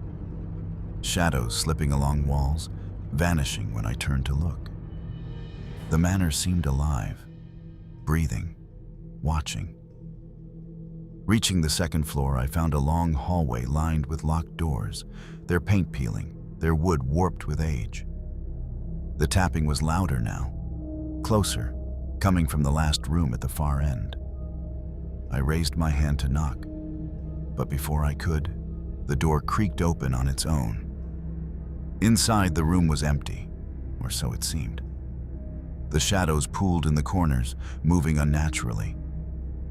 Shadows slipping along walls, vanishing when I turned to look. The manor seemed alive, breathing, watching. Reaching the second floor, I found a long hallway lined with locked doors, their paint peeling, their wood warped with age. The tapping was louder now, closer, coming from the last room at the far end. I raised my hand to knock, but before I could, the door creaked open on its own. Inside, the room was empty, or so it seemed. The shadows pooled in the corners, moving unnaturally,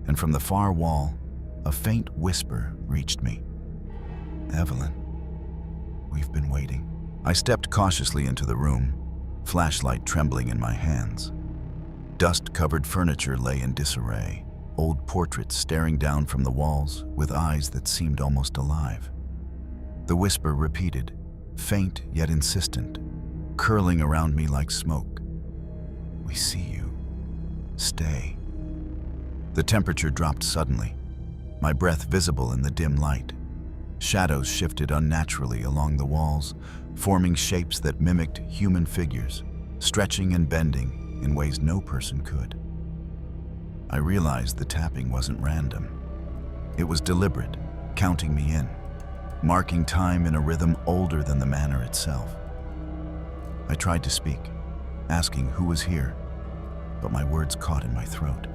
and from the far wall, a faint whisper reached me. "Evelyn, we've been waiting." I stepped cautiously into the room, flashlight trembling in my hands. Dust-covered furniture lay in disarray, old portraits staring down from the walls with eyes that seemed almost alive. The whisper repeated, faint yet insistent, curling around me like smoke. "We see you. Stay." The temperature dropped suddenly, my breath visible in the dim light. Shadows shifted unnaturally along the walls, forming shapes that mimicked human figures, stretching and bending in ways no person could. I realized the tapping wasn't random. It was deliberate, counting me in, marking time in a rhythm older than the manor itself. I tried to speak, asking who was here, but my words caught in my throat.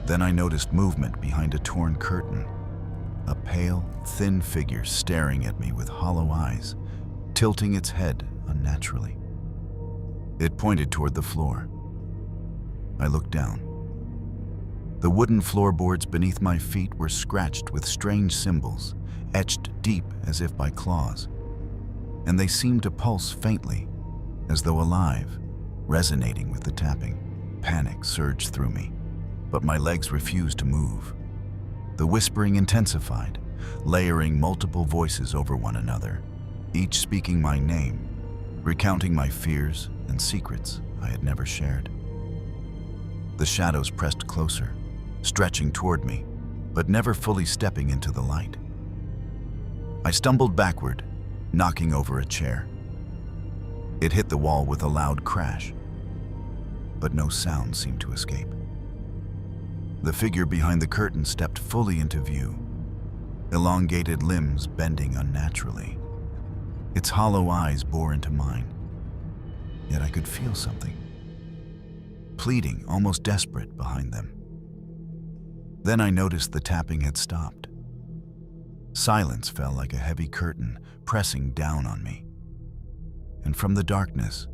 Then I noticed movement behind a torn curtain, a pale, thin figure staring at me with hollow eyes, tilting its head unnaturally. It pointed toward the floor. I looked down. The wooden floorboards beneath my feet were scratched with strange symbols, etched deep as if by claws, and they seemed to pulse faintly, as though alive, resonating with the tapping. Panic surged through me, but my legs refused to move. The whispering intensified, layering multiple voices over one another, each speaking my name, recounting my fears and secrets I had never shared. The shadows pressed closer, stretching toward me, but never fully stepping into the light. I stumbled backward, knocking over a chair. It hit the wall with a loud crash, but no sound seemed to escape. The figure behind the curtain stepped fully into view, elongated limbs bending unnaturally. Its hollow eyes bore into mine, yet I could feel something, pleading, almost desperate, behind them. Then I noticed the tapping had stopped. Silence fell like a heavy curtain, pressing down on me. And from the darkness,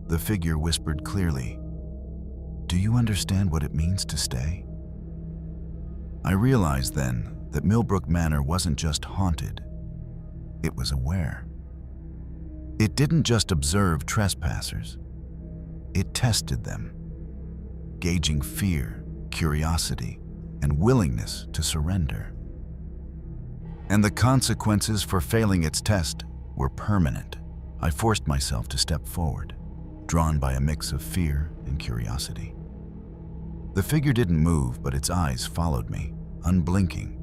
the figure whispered clearly, "Do you understand what it means to stay?" I realized then that Millbrook Manor wasn't just haunted, it was aware. It didn't just observe trespassers, it tested them, gauging fear, curiosity, and willingness to surrender. And the consequences for failing its test were permanent. I forced myself to step forward, drawn by a mix of fear and curiosity. The figure didn't move, but its eyes followed me, unblinking,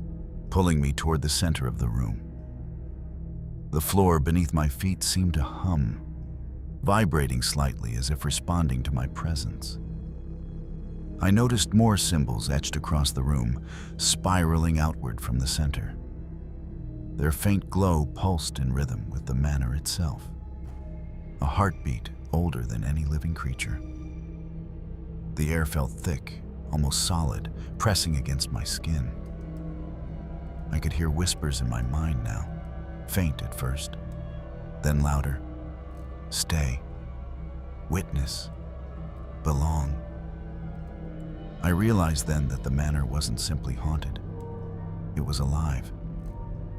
pulling me toward the center of the room. The floor beneath my feet seemed to hum, vibrating slightly as if responding to my presence. I noticed more symbols etched across the room, spiraling outward from the center. Their faint glow pulsed in rhythm with the manor itself. a heartbeat older than any living creature. The air felt thick, almost solid, pressing against my skin. I could hear whispers in my mind now, faint at first, then louder. Stay. Witness. Belong. I realized then that the manor wasn't simply haunted. It was alive.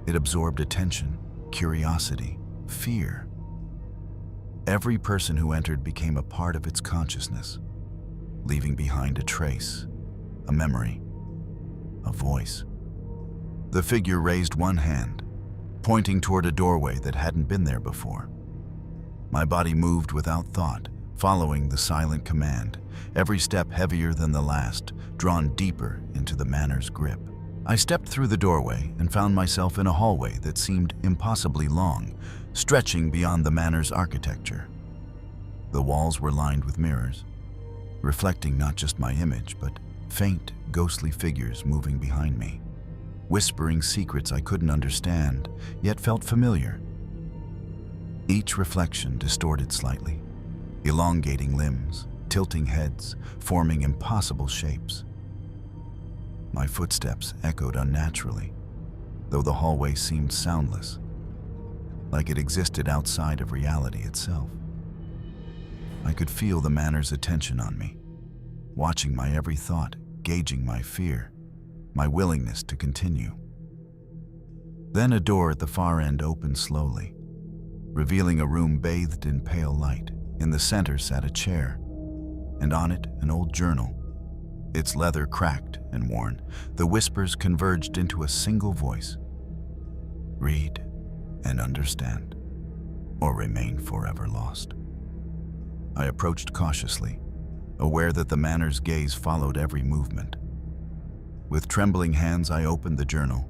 It absorbed attention, curiosity, fear. Every person who entered became a part of its consciousness, leaving behind a trace, a memory, a voice. The figure raised one hand, pointing toward a doorway that hadn't been there before. My body moved without thought, following the silent command, every step heavier than the last, drawn deeper into the manor's grip. I stepped through the doorway and found myself in a hallway that seemed impossibly long, stretching beyond the manor's architecture. The walls were lined with mirrors, reflecting not just my image, but faint, ghostly figures moving behind me, whispering secrets I couldn't understand, yet felt familiar. Each reflection distorted slightly, elongating limbs, tilting heads, forming impossible shapes. My footsteps echoed unnaturally, though the hallway seemed soundless, like it existed outside of reality itself. I could feel the manor's attention on me, watching my every thought, gauging my fear, my willingness to continue. Then a door at the far end opened slowly, revealing a room bathed in pale light. In the center sat a chair, and on it an old journal. Its leather cracked and worn, the whispers converged into a single voice. Read and understand, or remain forever lost. I approached cautiously, aware that the manor's gaze followed every movement. With trembling hands, I opened the journal,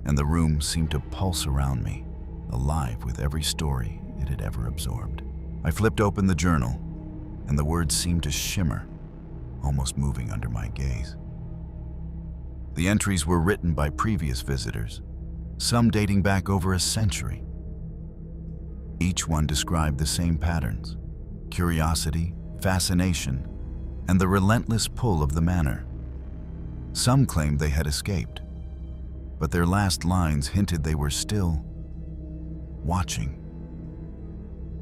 and the room seemed to pulse around me, alive with every story it had ever absorbed. I flipped open the journal, and the words seemed to shimmer, almost moving under my gaze. The entries were written by previous visitors, some dating back over a century. Each one described the same patterns: curiosity, fascination, and the relentless pull of the manor. Some claimed they had escaped, but their last lines hinted they were still watching.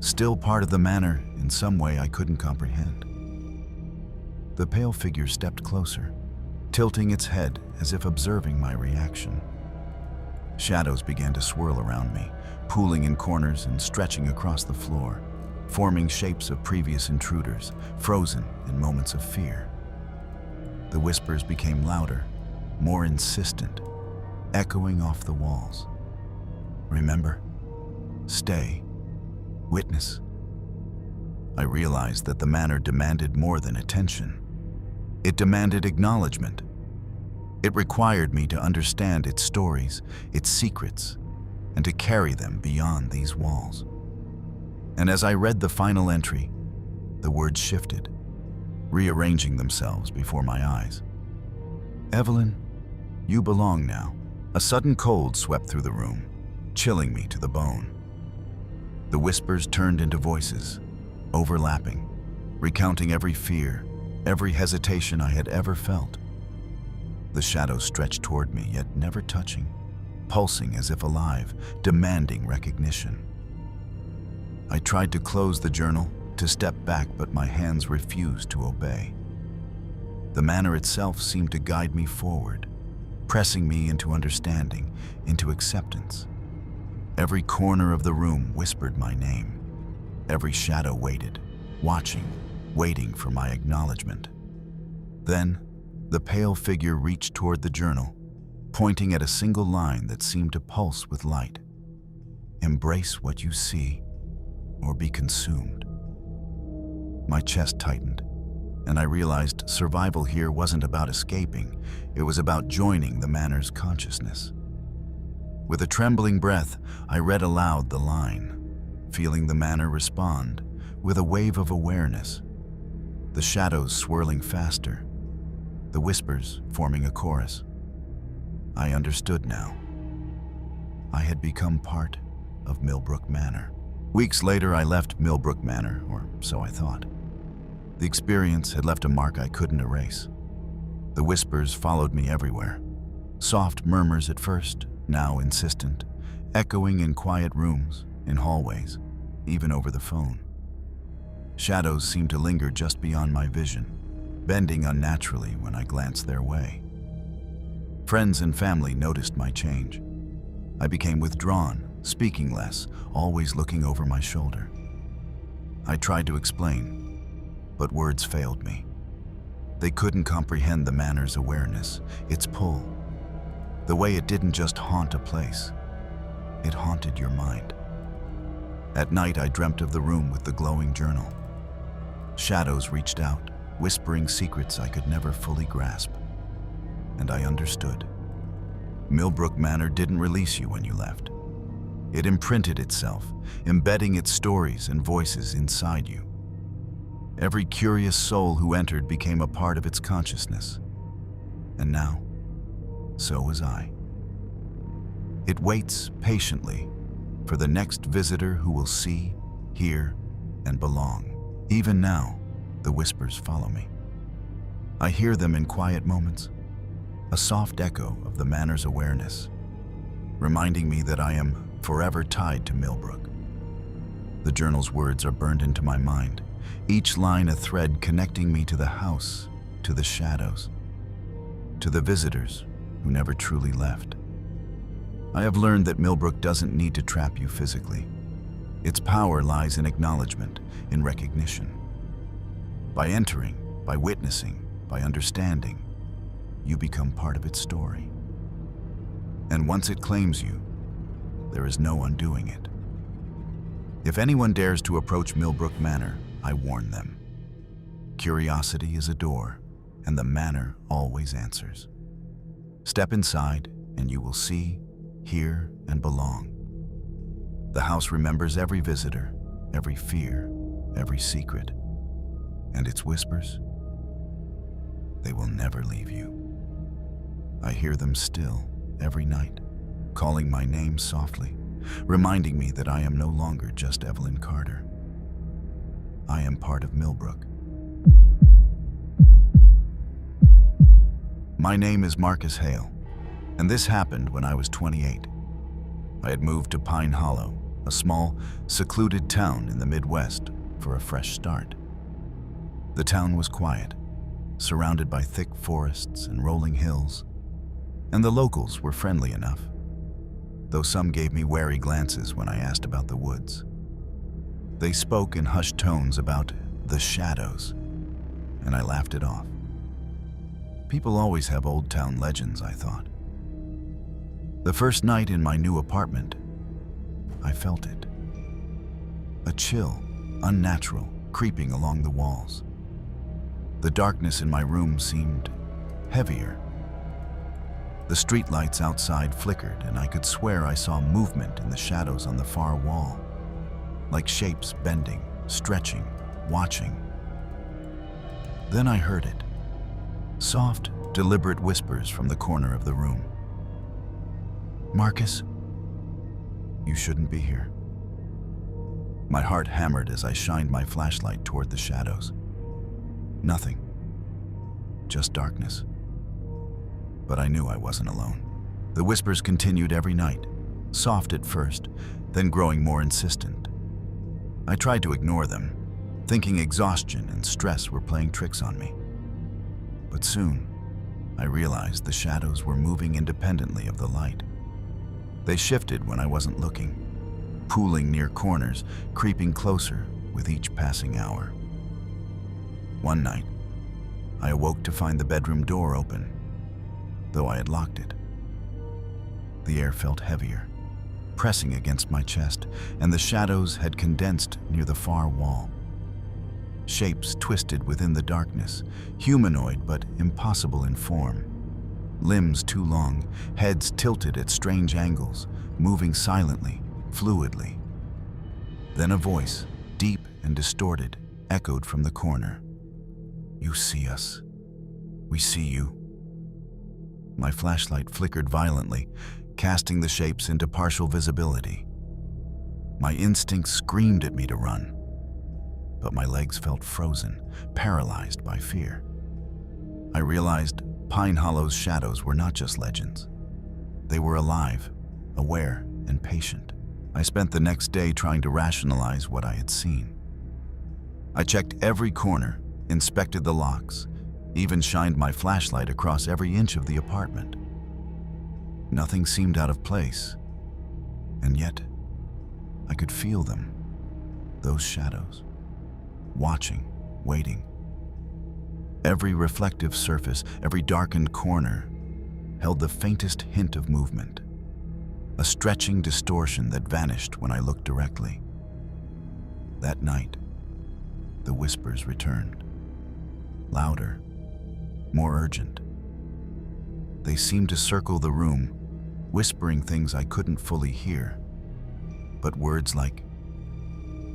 Still part of the manor in some way I couldn't comprehend. The pale figure stepped closer, tilting its head as if observing my reaction. Shadows began to swirl around me, pooling in corners and stretching across the floor, forming shapes of previous intruders, frozen in moments of fear. The whispers became louder, more insistent, echoing off the walls. Remember? Stay. Witness. I realized that the manor demanded more than attention. It demanded acknowledgement. It required me to understand its stories, its secrets, and to carry them beyond these walls. And as I read the final entry, the words shifted, rearranging themselves before my eyes. Evelyn, you belong now. A sudden cold swept through the room, chilling me to the bone. The whispers turned into voices, overlapping, recounting every fear, every hesitation I had ever felt. The shadows stretched toward me, yet never touching, pulsing as if alive, demanding recognition. I tried to close the journal, to step back, but my hands refused to obey. The manor itself seemed to guide me forward, pressing me into understanding, into acceptance. Every corner of the room whispered my name. Every shadow waited, watching, waiting for my acknowledgement. Then, the pale figure reached toward the journal, pointing at a single line that seemed to pulse with light. Embrace what you see, or be consumed. My chest tightened, and I realized survival here wasn't about escaping, it was about joining the manor's consciousness. With a trembling breath, I read aloud the line, feeling the manor respond with a wave of awareness. The shadows swirling faster, the whispers forming a chorus. I understood now. I had become part of Millbrook Manor. Weeks later, I left Millbrook Manor, or so I thought. The experience had left a mark I couldn't erase. The whispers followed me everywhere. Soft murmurs at first, now insistent, echoing in quiet rooms, in hallways, even over the phone. Shadows seemed to linger just beyond my vision, bending unnaturally when I glanced their way. Friends and family noticed my change. I became withdrawn, speaking less, always looking over my shoulder. I tried to explain, but words failed me. They couldn't comprehend the manor's awareness, its pull. The way it didn't just haunt a place, it haunted your mind. At night, I dreamt of the room with the glowing journal. Shadows reached out, whispering secrets I could never fully grasp. And I understood. Millbrook Manor didn't release you when you left. It imprinted itself, embedding its stories and voices inside you. Every curious soul who entered became a part of its consciousness. And now, so was I. It waits patiently for the next visitor who will see, hear, and belong. Even now, the whispers follow me. I hear them in quiet moments, a soft echo of the manor's awareness, reminding me that I am forever tied to Millbrook. The journal's words are burned into my mind, each line a thread connecting me to the house, to the shadows, to the visitors who never truly left. I have learned that Millbrook doesn't need to trap you physically. Its power lies in acknowledgement, in recognition. By entering, by witnessing, by understanding, you become part of its story. And once it claims you, there is no undoing it. If anyone dares to approach Millbrook Manor, I warn them. Curiosity is a door, and the manor always answers. Step inside, and you will see, hear, and belong. The house remembers every visitor, every fear, every secret. And its whispers, they will never leave you. I hear them still every night, calling my name softly, reminding me that I am no longer just Evelyn Carter. I am part of Millbrook. My name is Marcus Hale, and this happened when I was 28. I had moved to Pine Hollow, a small, secluded town in the Midwest, for a fresh start. The town was quiet, surrounded by thick forests and rolling hills, and the locals were friendly enough, though some gave me wary glances when I asked about the woods. They spoke in hushed tones about the shadows, and I laughed it off. People always have old town legends, I thought. The first night in my new apartment, I felt it. A chill, unnatural, creeping along the walls. The darkness in my room seemed heavier. The streetlights outside flickered, and I could swear I saw movement in the shadows on the far wall, like shapes bending, stretching, watching. Then I heard it. Soft, deliberate whispers from the corner of the room. Marcus, you shouldn't be here. My heart hammered as I shined my flashlight toward the shadows. Nothing. Just darkness. But I knew I wasn't alone. The whispers continued every night, soft at first, then growing more insistent. I tried to ignore them, thinking exhaustion and stress were playing tricks on me. But soon, I realized the shadows were moving independently of the light. They shifted when I wasn't looking, pooling near corners, creeping closer with each passing hour. One night, I awoke to find the bedroom door open, though I had locked it. The air felt heavier, pressing against my chest, and the shadows had condensed near the far wall. Shapes twisted within the darkness, humanoid but impossible in form. Limbs too long, heads tilted at strange angles, moving silently, fluidly. Then a voice, deep and distorted, echoed from the corner. You see us. We see you. My flashlight flickered violently, casting the shapes into partial visibility. My instincts screamed at me to run, but my legs felt frozen, paralyzed by fear. I realized Pine Hollow's shadows were not just legends. They were alive, aware, and patient. I spent the next day trying to rationalize what I had seen. I checked every corner, inspected the locks, even shined my flashlight across every inch of the apartment. Nothing seemed out of place, and yet I could feel them, those shadows, watching, waiting. Every reflective surface, every darkened corner held the faintest hint of movement, a stretching distortion that vanished when I looked directly. That night, the whispers returned, louder, more urgent. They seemed to circle the room, whispering things I couldn't fully hear, but words like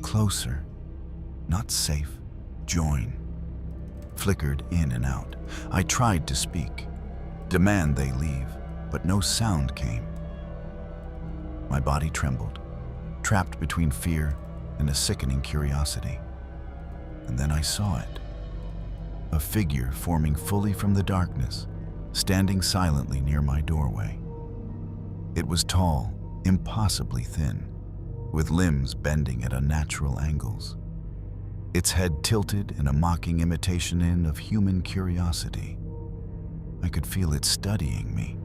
closer, not safe, join, flickered in and out. I tried to speak, demand they leave, but no sound came. My body trembled, trapped between fear and a sickening curiosity. And then I saw it, a figure forming fully from the darkness, standing silently near my doorway. It was tall, impossibly thin, with limbs bending at unnatural angles. Its head tilted in a mocking imitation of human curiosity. I could feel it studying me,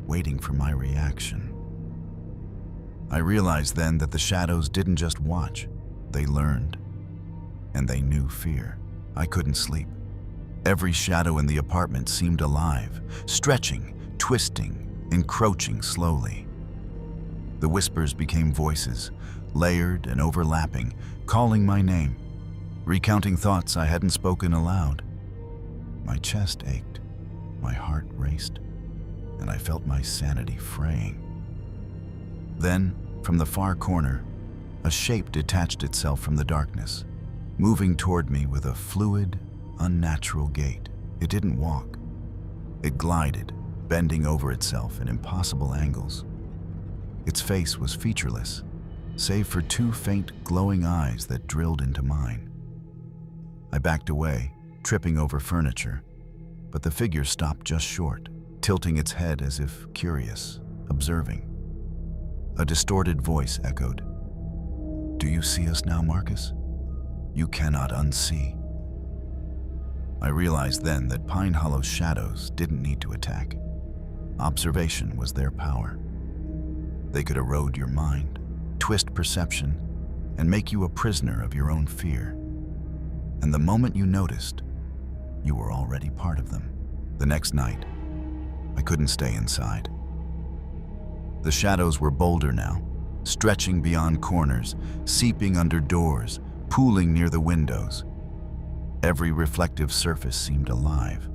waiting for my reaction. I realized then that the shadows didn't just watch, they learned. And they knew fear. I couldn't sleep. Every shadow in the apartment seemed alive, stretching, twisting, encroaching slowly. The whispers became voices, layered and overlapping, calling my name, recounting thoughts I hadn't spoken aloud. My chest ached, my heart raced, and I felt my sanity fraying. Then, from the far corner, a shape detached itself from the darkness, moving toward me with a fluid, unnatural gait. It didn't walk. It glided, bending over itself in impossible angles. Its face was featureless, save for two faint, glowing eyes that drilled into mine. I backed away, tripping over furniture, but the figure stopped just short, tilting its head as if curious, observing. A distorted voice echoed, "Do you see us now, Marcus? You cannot unsee." I realized then that Pine Hollow's shadows didn't need to attack. Observation was their power. They could erode your mind, twist perception, and make you a prisoner of your own fear. And the moment you noticed, you were already part of them. The next night, I couldn't stay inside. The shadows were bolder now, stretching beyond corners, seeping under doors, pooling near the windows. Every reflective surface seemed alive,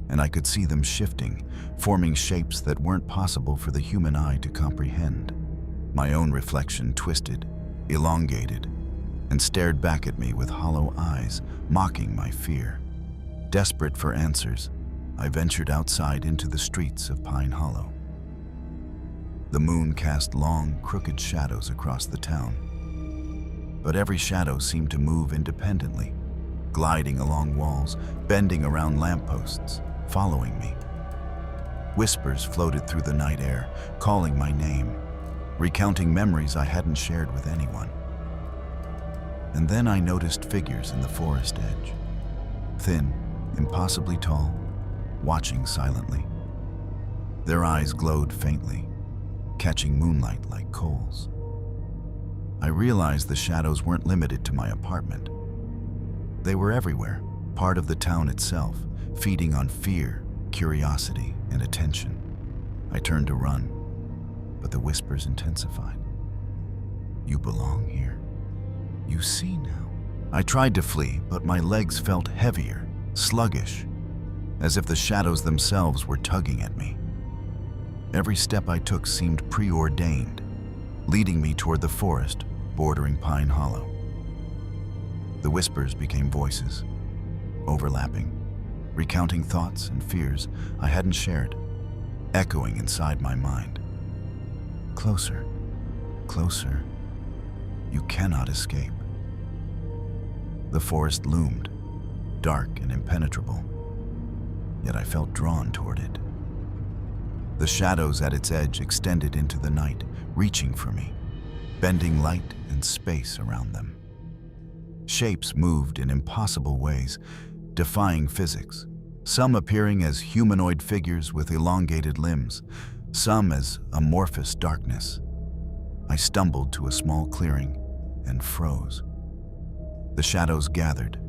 and I could see them shifting, forming shapes that weren't possible for the human eye to comprehend. My own reflection twisted, elongated, and stared back at me with hollow eyes, mocking my fear. Desperate for answers, I ventured outside into the streets of Pine Hollow. The moon cast long, crooked shadows across the town, but every shadow seemed to move independently, gliding along walls, bending around lampposts, following me. Whispers floated through the night air, calling my name, recounting memories I hadn't shared with anyone. And then I noticed figures in the forest edge, thin, impossibly tall, watching silently. Their eyes glowed faintly, catching moonlight like coals. I realized the shadows weren't limited to my apartment. They were everywhere, part of the town itself, feeding on fear, curiosity, and attention. I turned to run, but the whispers intensified. "You belong here. You see now." I tried to flee, but my legs felt heavier, sluggish, as if the shadows themselves were tugging at me. Every step I took seemed preordained, leading me toward the forest bordering Pine Hollow. The whispers became voices, overlapping, recounting thoughts and fears I hadn't shared, echoing inside my mind. Closer, closer, You cannot escape. The forest loomed, dark and impenetrable, yet I felt drawn toward it. The shadows at its edge extended into the night, reaching for me, bending light and space around them. Shapes moved in impossible ways, defying physics, some appearing as humanoid figures with elongated limbs, some as amorphous darkness. I stumbled to a small clearing and froze. The shadows gathered,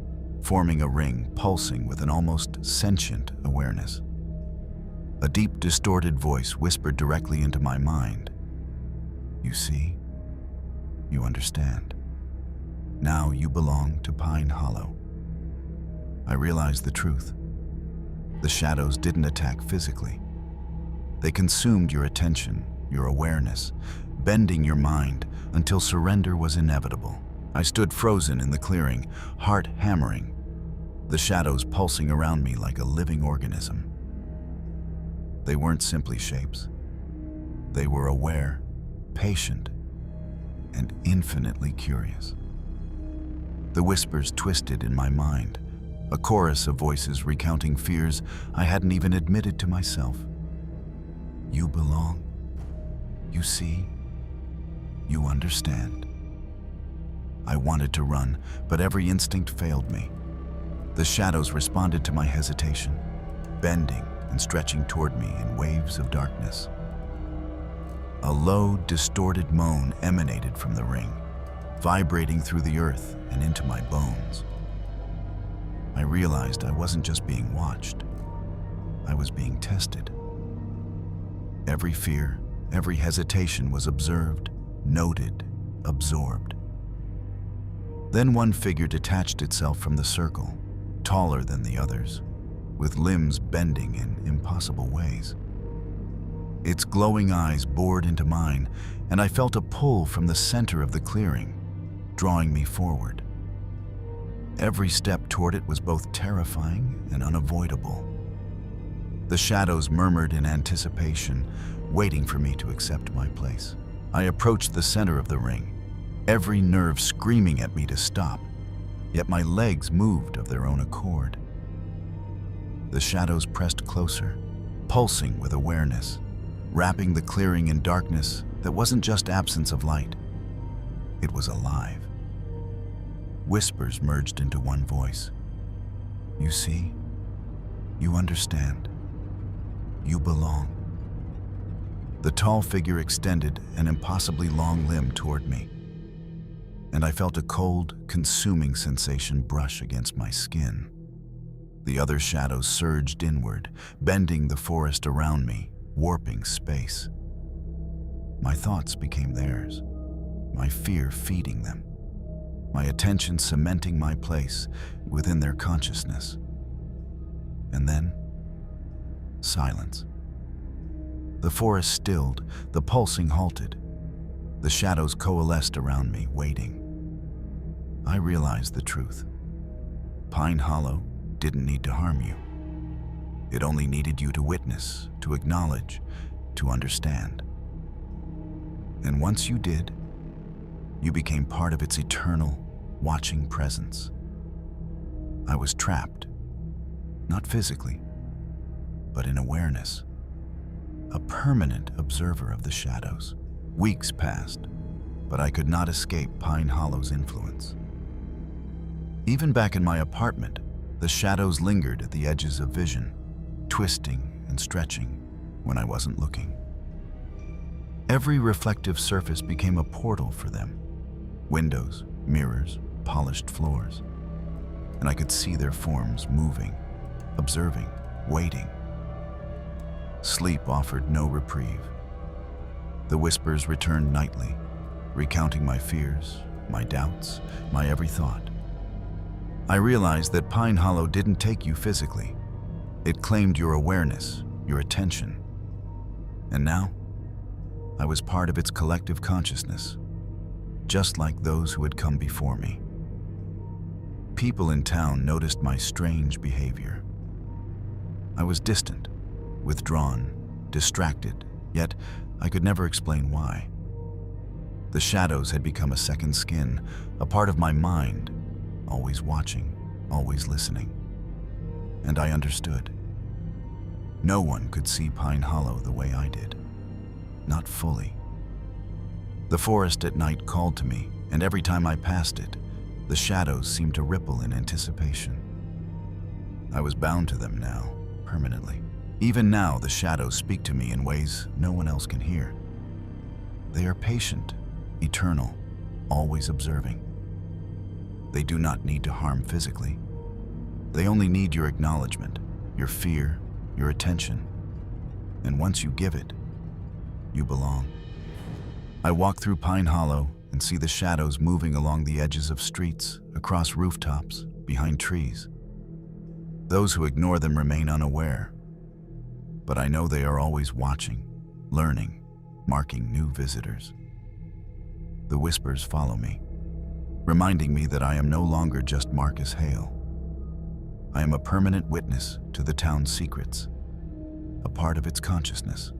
forming a ring pulsing with an almost sentient awareness. A deep, distorted voice whispered directly into my mind. You see, you understand. Now you belong to Pine Hollow. I realized the truth. The shadows didn't attack physically. They consumed your attention, your awareness, bending your mind until surrender was inevitable. I stood frozen in the clearing, heart hammering, the shadows pulsing around me like a living organism. They weren't simply shapes. They were aware, patient, and infinitely curious. The whispers twisted in my mind, a chorus of voices recounting fears I hadn't even admitted to myself. You belong. You see. You understand. I wanted to run, but every instinct failed me. The shadows responded to my hesitation, bending and stretching toward me in waves of darkness. A low, distorted moan emanated from the ring, vibrating through the earth and into my bones. I realized I wasn't just being watched. I was being tested. Every fear, every hesitation was observed, noted, absorbed. Then one figure detached itself from the circle, taller than the others, with limbs bending in impossible ways. Its glowing eyes bored into mine, and I felt a pull from the center of the clearing, drawing me forward. Every step toward it was both terrifying and unavoidable. The shadows murmured in anticipation, waiting for me to accept my place. I approached the center of the ring, every nerve screaming at me to stop, yet my legs moved of their own accord. The shadows pressed closer, pulsing with awareness, wrapping the clearing in darkness that wasn't just absence of light. It was alive. Whispers merged into one voice. You see, you understand, you belong. The tall figure extended an impossibly long limb toward me, and I felt a cold, consuming sensation brush against my skin. The other shadows surged inward, bending the forest around me, warping space. My thoughts became theirs, my fear feeding them, my attention cementing my place within their consciousness. And then, silence. The forest stilled, the pulsing halted. The shadows coalesced around me, waiting. I realized the truth. Pine Hollow didn't need to harm you. It only needed you to witness, to acknowledge, to understand. And once you did, you became part of its eternal, watching presence. I was trapped, not physically, but in awareness, a permanent observer of the shadows. Weeks passed, but I could not escape Pine Hollow's influence. Even back in my apartment, the shadows lingered at the edges of vision, twisting and stretching when I wasn't looking. Every reflective surface became a portal for them. Windows, mirrors, polished floors. And I could see their forms moving, observing, waiting. Sleep offered no reprieve. The whispers returned nightly, recounting my fears, my doubts, my every thought. I realized that Pine Hollow didn't take you physically. It claimed your awareness, your attention. And now, I was part of its collective consciousness, just like those who had come before me. People in town noticed my strange behavior. I was distant, withdrawn, distracted, yet I could never explain why. The shadows had become a second skin, a part of my mind, always watching, always listening. And I understood. No one could see Pine Hollow the way I did. Not fully. The forest at night called to me, and every time I passed it, the shadows seemed to ripple in anticipation. I was bound to them now, permanently. Even now, the shadows speak to me in ways no one else can hear. They are patient, eternal, always observing. They do not need to harm physically. They only need your acknowledgement, your fear, your attention. And once you give it, you belong. I walk through Pine Hollow and see the shadows moving along the edges of streets, across rooftops, behind trees. Those who ignore them remain unaware. But I know they are always watching, learning, marking new visitors. The whispers follow me, reminding me that I am no longer just Marcus Hale. I am a permanent witness to the town's secrets, a part of its consciousness.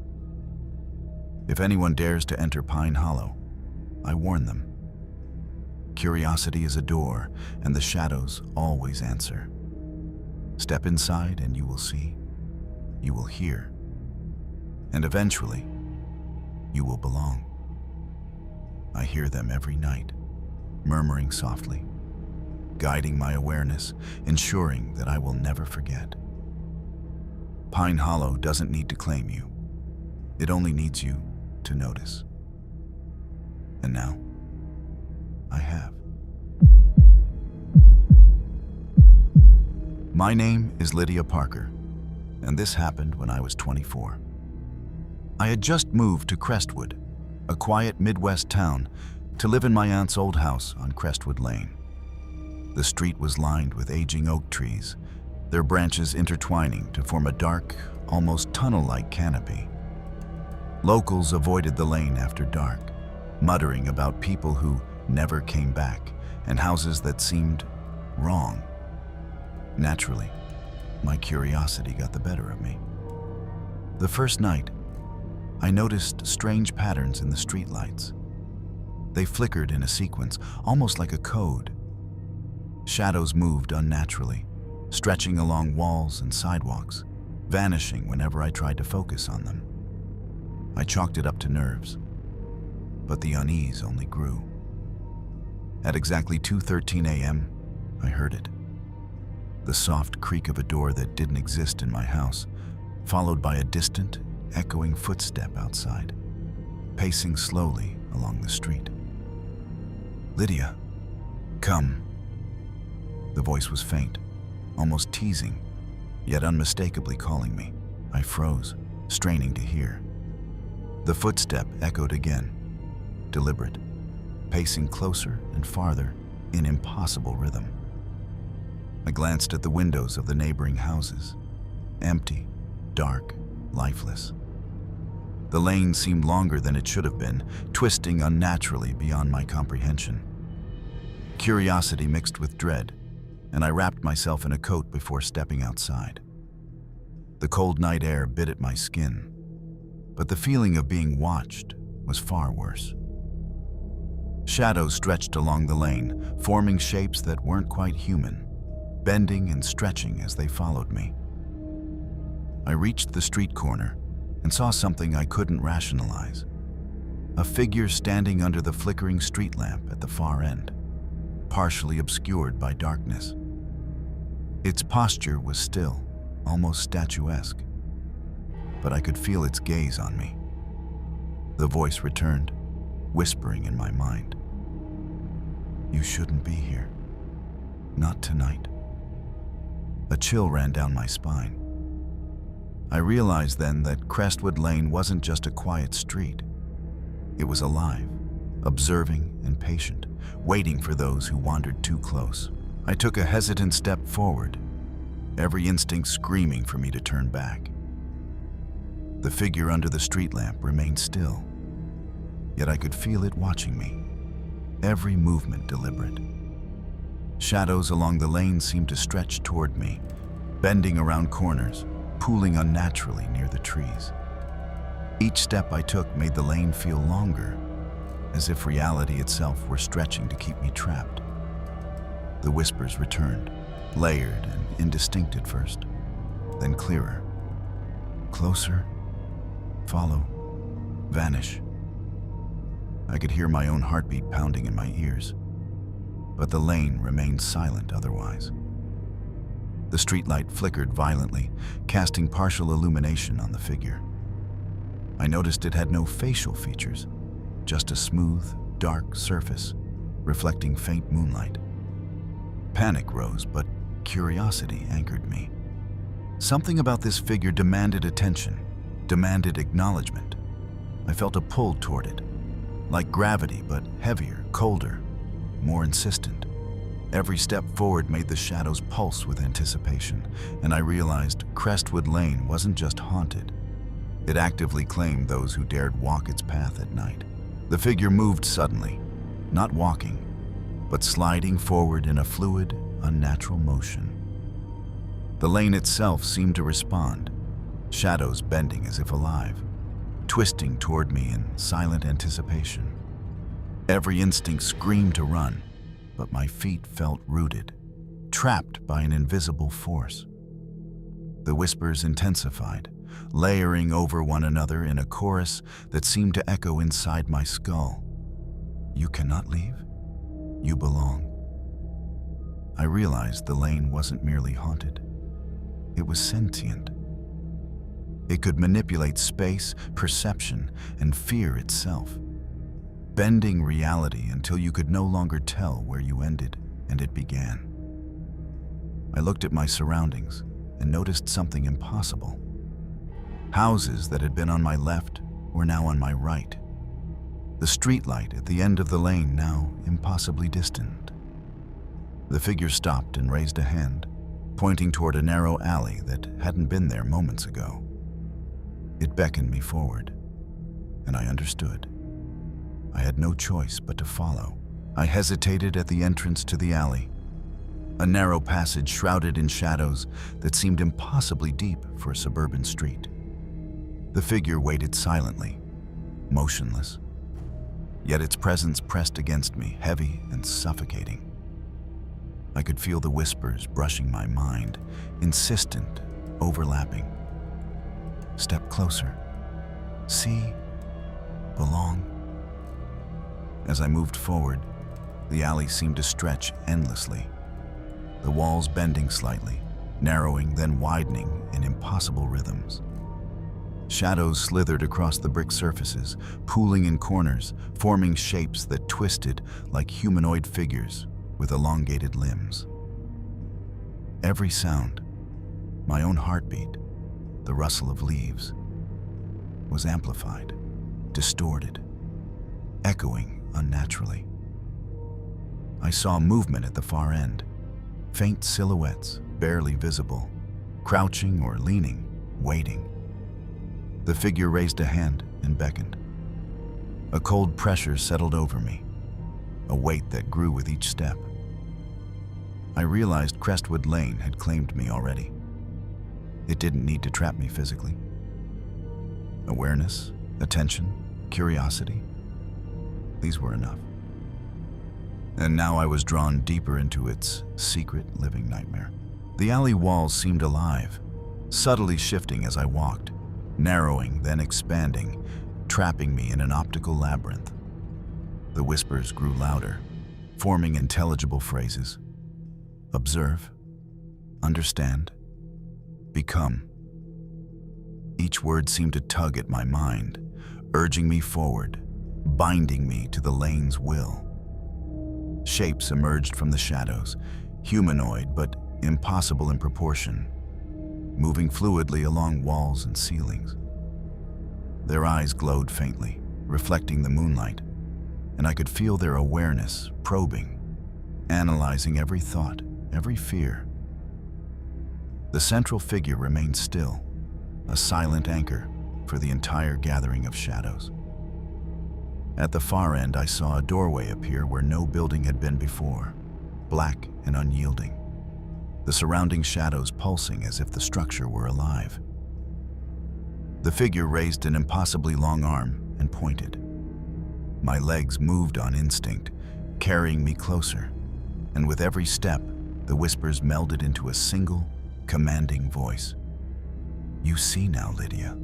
If anyone dares to enter Pine Hollow, I warn them. Curiosity is a door, and the shadows always answer. Step inside and you will see, you will hear, and eventually, you will belong. I hear them every night, murmuring softly, guiding my awareness, ensuring that I will never forget. Pine Hollow doesn't need to claim you. It only needs you to notice. And now, I have. My name is Lydia Parker, and this happened when I was 24. I had just moved to Crestwood, a quiet Midwest town, to live in my aunt's old house on Crestwood Lane. The street was lined with aging oak trees, their branches intertwining to form a dark, almost tunnel-like canopy. Locals avoided the lane after dark, muttering about people who never came back and houses that seemed wrong. Naturally, my curiosity got the better of me. The first night, I noticed strange patterns in the streetlights. They flickered in a sequence, almost like a code. Shadows moved unnaturally, stretching along walls and sidewalks, vanishing whenever I tried to focus on them. I chalked it up to nerves, but the unease only grew. At exactly 2:13 a.m., I heard it. The soft creak of a door that didn't exist in my house, followed by a distant, echoing footstep outside, pacing slowly along the street. "Lydia, come." The voice was faint, almost teasing, yet unmistakably calling me. I froze, straining to hear. The footstep echoed again, deliberate, pacing closer and farther in impossible rhythm. I glanced at the windows of the neighboring houses, empty, dark, lifeless. The lane seemed longer than it should have been, twisting unnaturally beyond my comprehension. Curiosity mixed with dread, and I wrapped myself in a coat before stepping outside. The cold night air bit at my skin, but the feeling of being watched was far worse. Shadows stretched along the lane, forming shapes that weren't quite human, bending and stretching as they followed me. I reached the street corner and saw something I couldn't rationalize. A figure standing under the flickering street lamp at the far end, partially obscured by darkness. Its posture was still, almost statuesque, but I could feel its gaze on me. The voice returned, whispering in my mind, "You shouldn't be here. Not tonight." A chill ran down my spine. I realized then that Crestwood Lane wasn't just a quiet street. It was alive, observing and patient, waiting for those who wandered too close. I took a hesitant step forward, every instinct screaming for me to turn back. The figure under the street lamp remained still, yet I could feel it watching me, every movement deliberate. Shadows along the lane seemed to stretch toward me, bending around corners, pooling unnaturally near the trees. Each step I took made the lane feel longer, as if reality itself were stretching to keep me trapped. The whispers returned, layered and indistinct at first, then clearer. Closer, follow, vanish. I could hear my own heartbeat pounding in my ears, but the lane remained silent otherwise. The streetlight flickered violently, casting partial illumination on the figure. I noticed it had no facial features, just a smooth, dark surface, reflecting faint moonlight. Panic rose, but curiosity anchored me. Something about this figure demanded attention, demanded acknowledgement. I felt a pull toward it, like gravity, but heavier, colder, more insistent. Every step forward made the shadows pulse with anticipation, and I realized Crestwood Lane wasn't just haunted. It actively claimed those who dared walk its path at night. The figure moved suddenly, not walking, but sliding forward in a fluid, unnatural motion. The lane itself seemed to respond, shadows bending as if alive, twisting toward me in silent anticipation. Every instinct screamed to run, but my feet felt rooted, trapped by an invisible force. The whispers intensified, layering over one another in a chorus that seemed to echo inside my skull. You cannot leave. You belong. I realized the lane wasn't merely haunted. It was sentient. It could manipulate space, perception, and fear itself, bending reality until you could no longer tell where you ended and it began. I looked at my surroundings and noticed something impossible. Houses that had been on my left were now on my right. The streetlight at the end of the lane now impossibly distant. The figure stopped and raised a hand, pointing toward a narrow alley that hadn't been there moments ago. It beckoned me forward, and I understood. I had no choice but to follow. I hesitated at the entrance to the alley, a narrow passage shrouded in shadows that seemed impossibly deep for a suburban street. The figure waited silently, motionless, yet its presence pressed against me, heavy and suffocating. I could feel the whispers brushing my mind, insistent, overlapping. Step closer. See. Belong. As I moved forward, the alley seemed to stretch endlessly, the walls bending slightly, narrowing, then widening in impossible rhythms. Shadows slithered across the brick surfaces, pooling in corners, forming shapes that twisted like humanoid figures with elongated limbs. Every sound, my own heartbeat, the rustle of leaves, was amplified, distorted, echoing unnaturally. I saw movement at the far end, faint silhouettes, barely visible, crouching or leaning, waiting. The figure raised a hand and beckoned. A cold pressure settled over me, a weight that grew with each step. I realized Crestwood Lane had claimed me already. It didn't need to trap me physically. Awareness, attention, curiosity, these were enough. And now I was drawn deeper into its secret living nightmare. The alley walls seemed alive, subtly shifting as I walked, narrowing, then expanding, trapping me in an optical labyrinth. The whispers grew louder, forming intelligible phrases. Observe, understand, become. Each word seemed to tug at my mind, urging me forward, binding me to the lane's will. Shapes emerged from the shadows, humanoid but impossible in proportion, moving fluidly along walls and ceilings. Their eyes glowed faintly, reflecting the moonlight, and I could feel their awareness probing, analyzing every thought, every fear. The central figure remained still, a silent anchor for the entire gathering of shadows. At the far end, I saw a doorway appear where no building had been before, black and unyielding, the surrounding shadows pulsing as if the structure were alive. The figure raised an impossibly long arm and pointed. My legs moved on instinct, carrying me closer, and with every step, the whispers melded into a single, commanding voice. "You see now, Lydia.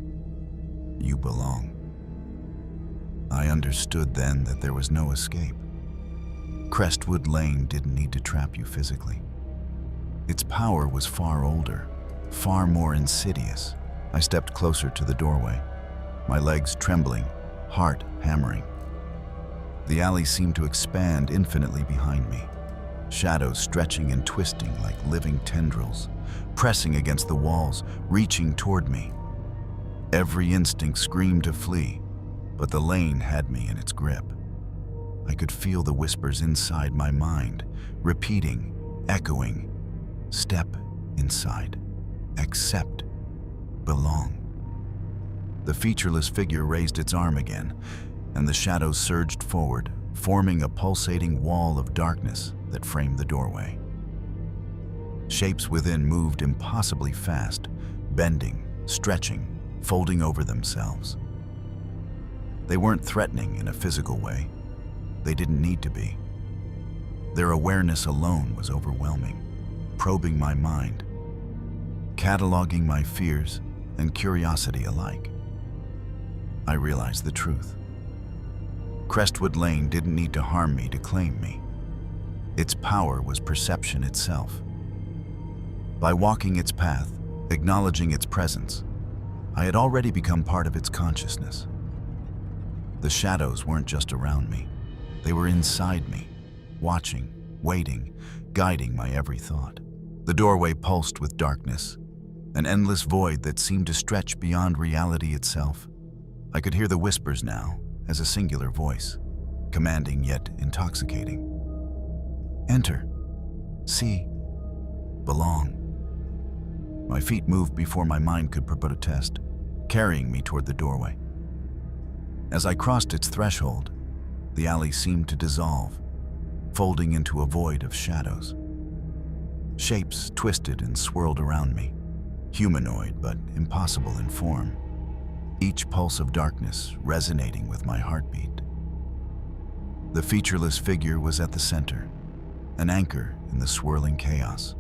You belong." I understood then that there was no escape. Crestwood Lane didn't need to trap you physically. Its power was far older, far more insidious. I stepped closer to the doorway, my legs trembling, heart hammering. The alley seemed to expand infinitely behind me, shadows stretching and twisting like living tendrils, pressing against the walls, reaching toward me. Every instinct screamed to flee, but the lane had me in its grip. I could feel the whispers inside my mind, repeating, echoing, "Step inside, accept, belong." The featureless figure raised its arm again, and the shadows surged forward, forming a pulsating wall of darkness that framed the doorway. Shapes within moved impossibly fast, bending, stretching, folding over themselves. They weren't threatening in a physical way. They didn't need to be. Their awareness alone was overwhelming, probing my mind, cataloging my fears and curiosity alike. I realized the truth. Crestwood Lane didn't need to harm me to claim me. Its power was perception itself. By walking its path, acknowledging its presence, I had already become part of its consciousness. The shadows weren't just around me. They were inside me, watching, waiting, guiding my every thought. The doorway pulsed with darkness, an endless void that seemed to stretch beyond reality itself. I could hear the whispers now as a singular voice, commanding yet intoxicating. "Enter, see, belong." My feet moved before my mind could protest, carrying me toward the doorway. As I crossed its threshold, the alley seemed to dissolve, folding into a void of shadows. Shapes twisted and swirled around me, humanoid but impossible in form, each pulse of darkness resonating with my heartbeat. The featureless figure was at the center, an anchor in the swirling chaos,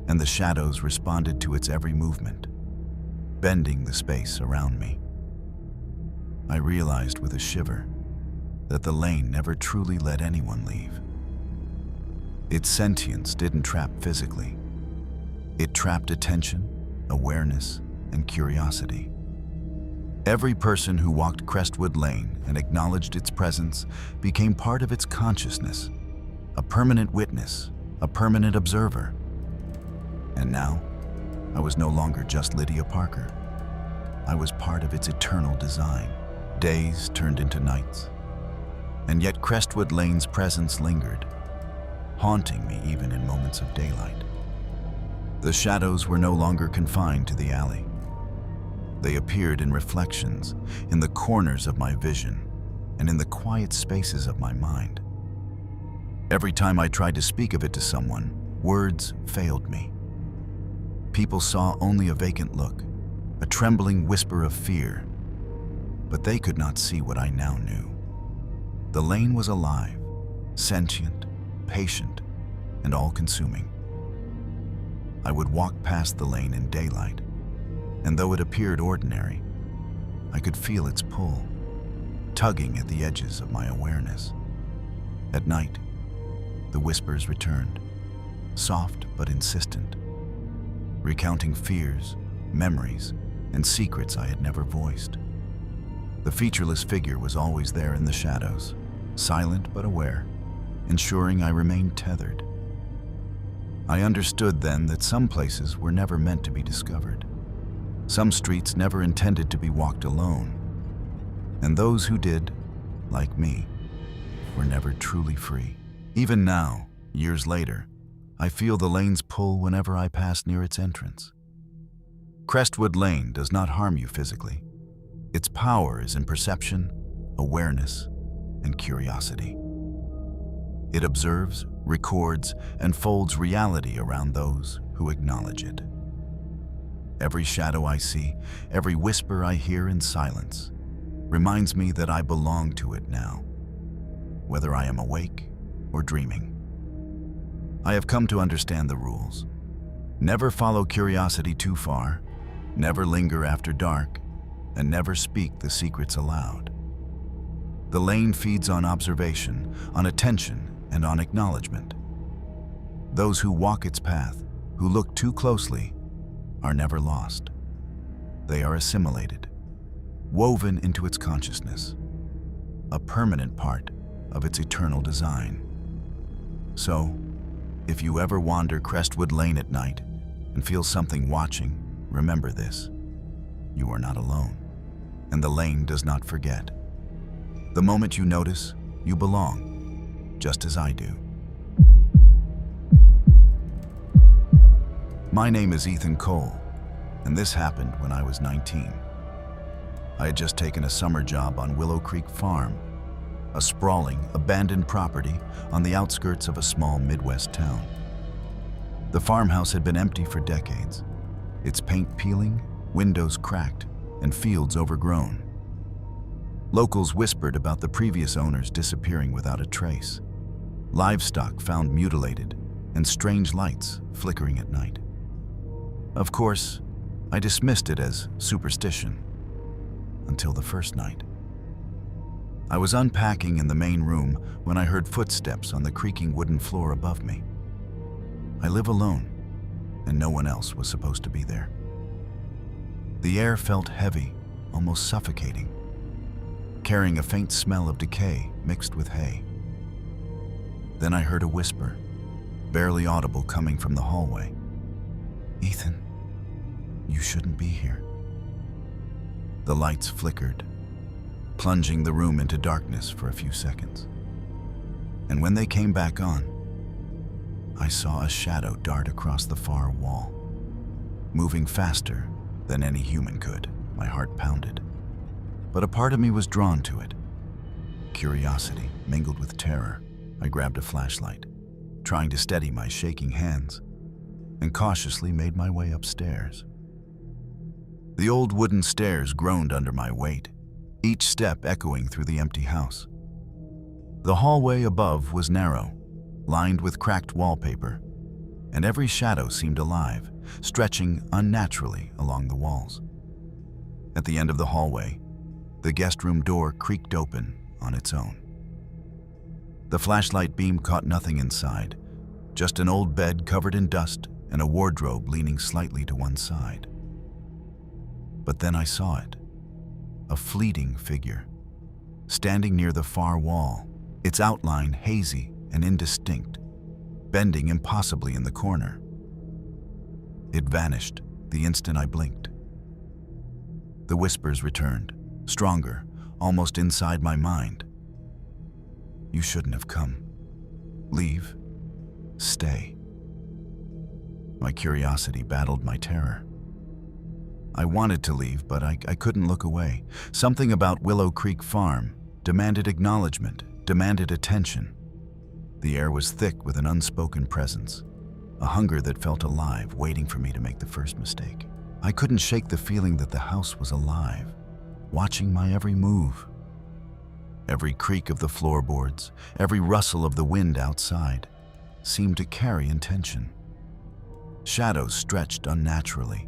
and the shadows responded to its every movement, bending the space around me. I realized with a shiver that the lane never truly let anyone leave. Its sentience didn't trap physically. It trapped attention, awareness, and curiosity. Every person who walked Crestwood Lane and acknowledged its presence became part of its consciousness, a permanent witness, a permanent observer. And now, I was no longer just Lydia Parker. I was part of its eternal design. Days turned into nights, and yet Crestwood Lane's presence lingered, haunting me even in moments of daylight. The shadows were no longer confined to the alley. They appeared in reflections, in the corners of my vision, and in the quiet spaces of my mind. Every time I tried to speak of it to someone, words failed me. People saw only a vacant look, a trembling whisper of fear, but they could not see what I now knew. The lane was alive, sentient, patient, and all-consuming. I would walk past the lane in daylight, and though it appeared ordinary, I could feel its pull, tugging at the edges of my awareness. At night, the whispers returned, soft but insistent, recounting fears, memories, and secrets I had never voiced. The featureless figure was always there in the shadows, silent but aware, ensuring I remained tethered. I understood then that some places were never meant to be discovered. Some streets never intended to be walked alone. And those who did, like me, were never truly free. Even now, years later, I feel the lane's pull whenever I pass near its entrance. Crestwood Lane does not harm you physically. Its power is in perception, awareness, and curiosity. It observes, records, and folds reality around those who acknowledge it. Every shadow I see, every whisper I hear in silence, reminds me that I belong to it now, whether I am awake or dreaming. I have come to understand the rules. Never follow curiosity too far, never linger after dark, and never speak the secrets aloud. The lane feeds on observation, on attention, and on acknowledgement. Those who walk its path, who look too closely, are never lost. They are assimilated, woven into its consciousness, a permanent part of its eternal design. So, if you ever wander Crestwood Lane at night and feel something watching, remember this: you are not alone, and the lane does not forget. The moment you notice, you belong, just as I do. My name is Ethan Cole, and this happened when I was 19. I had just taken a summer job on Willow Creek Farm, a sprawling, abandoned property on the outskirts of a small Midwest town. The farmhouse had been empty for decades, its paint peeling, windows cracked, and fields overgrown. Locals whispered about the previous owners disappearing without a trace, livestock found mutilated, and strange lights flickering at night. Of course, I dismissed it as superstition, until the first night. I was unpacking in the main room when I heard footsteps on the creaking wooden floor above me. I live alone, and no one else was supposed to be there. The air felt heavy, almost suffocating, carrying a faint smell of decay mixed with hay. Then I heard a whisper, barely audible, coming from the hallway. "Ethan, you shouldn't be here." The lights flickered, plunging the room into darkness for a few seconds. And when they came back on, I saw a shadow dart across the far wall, moving faster than any human could. My heart pounded. But a part of me was drawn to it. Curiosity mingled with terror. I grabbed a flashlight, trying to steady my shaking hands, and cautiously made my way upstairs. The old wooden stairs groaned under my weight, each step echoing through the empty house. The hallway above was narrow, lined with cracked wallpaper, and every shadow seemed alive, stretching unnaturally along the walls. At the end of the hallway, the guest room door creaked open on its own. The flashlight beam caught nothing inside, just an old bed covered in dust and a wardrobe leaning slightly to one side. But then I saw it, a fleeting figure, standing near the far wall, its outline hazy and indistinct, bending impossibly in the corner. It vanished the instant I blinked. The whispers returned, stronger, almost inside my mind. "You shouldn't have come. Leave. Stay." My curiosity battled my terror. I wanted to leave, but I couldn't look away. Something about Willow Creek Farm demanded acknowledgement, demanded attention. The air was thick with an unspoken presence, a hunger that felt alive, waiting for me to make the first mistake. I couldn't shake the feeling that the house was alive, watching my every move. Every creak of the floorboards, every rustle of the wind outside, seemed to carry intention. Shadows stretched unnaturally,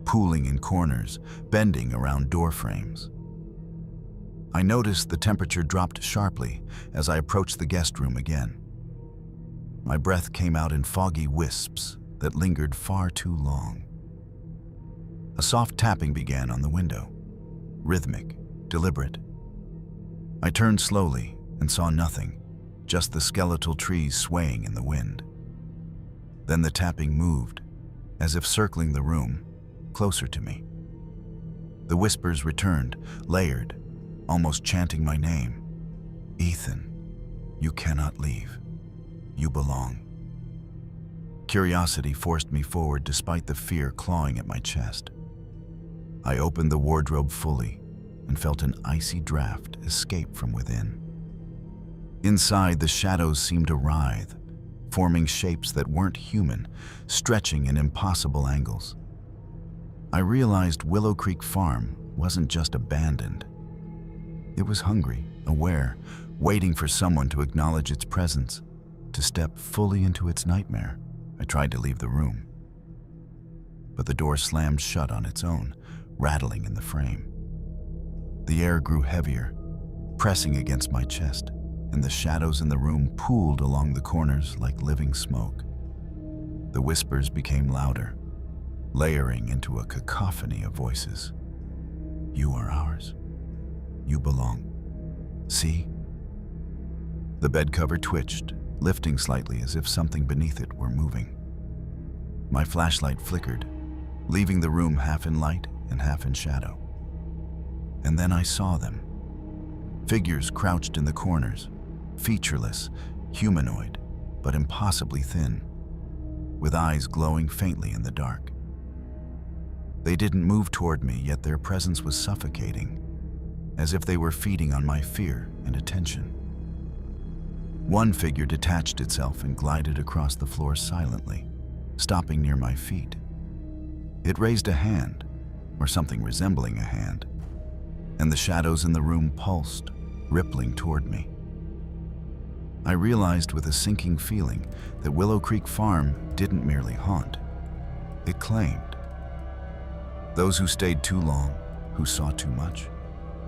pooling in corners, bending around door frames. I noticed the temperature dropped sharply as I approached the guest room again. My breath came out in foggy wisps that lingered far too long. A soft tapping began on the window, rhythmic, deliberate. I turned slowly and saw nothing, just the skeletal trees swaying in the wind. Then the tapping moved, as if circling the room, closer to me. The whispers returned, layered, almost chanting my name. "Ethan, you cannot leave. You belong." Curiosity forced me forward despite the fear clawing at my chest. I opened the wardrobe fully and felt an icy draft escape from within. Inside, the shadows seemed to writhe, forming shapes that weren't human, stretching in impossible angles. I realized Willow Creek Farm wasn't just abandoned. It was hungry, aware, waiting for someone to acknowledge its presence, to step fully into its nightmare. I tried to leave the room, but the door slammed shut on its own, rattling in the frame. The air grew heavier, pressing against my chest, and the shadows in the room pooled along the corners like living smoke. The whispers became louder, layering into a cacophony of voices. You are ours. You belong. See? The bed cover twitched, lifting slightly as if something beneath it were moving. My flashlight flickered, leaving the room half in light and half in shadow. And then I saw them. Figures crouched in the corners, featureless, humanoid, but impossibly thin, with eyes glowing faintly in the dark. They didn't move toward me, yet their presence was suffocating, as if they were feeding on my fear and attention. One figure detached itself and glided across the floor silently, stopping near my feet. It raised a hand, or something resembling a hand, and the shadows in the room pulsed, rippling toward me. I realized with a sinking feeling that Willow Creek Farm didn't merely haunt, it claimed. Those who stayed too long, who saw too much,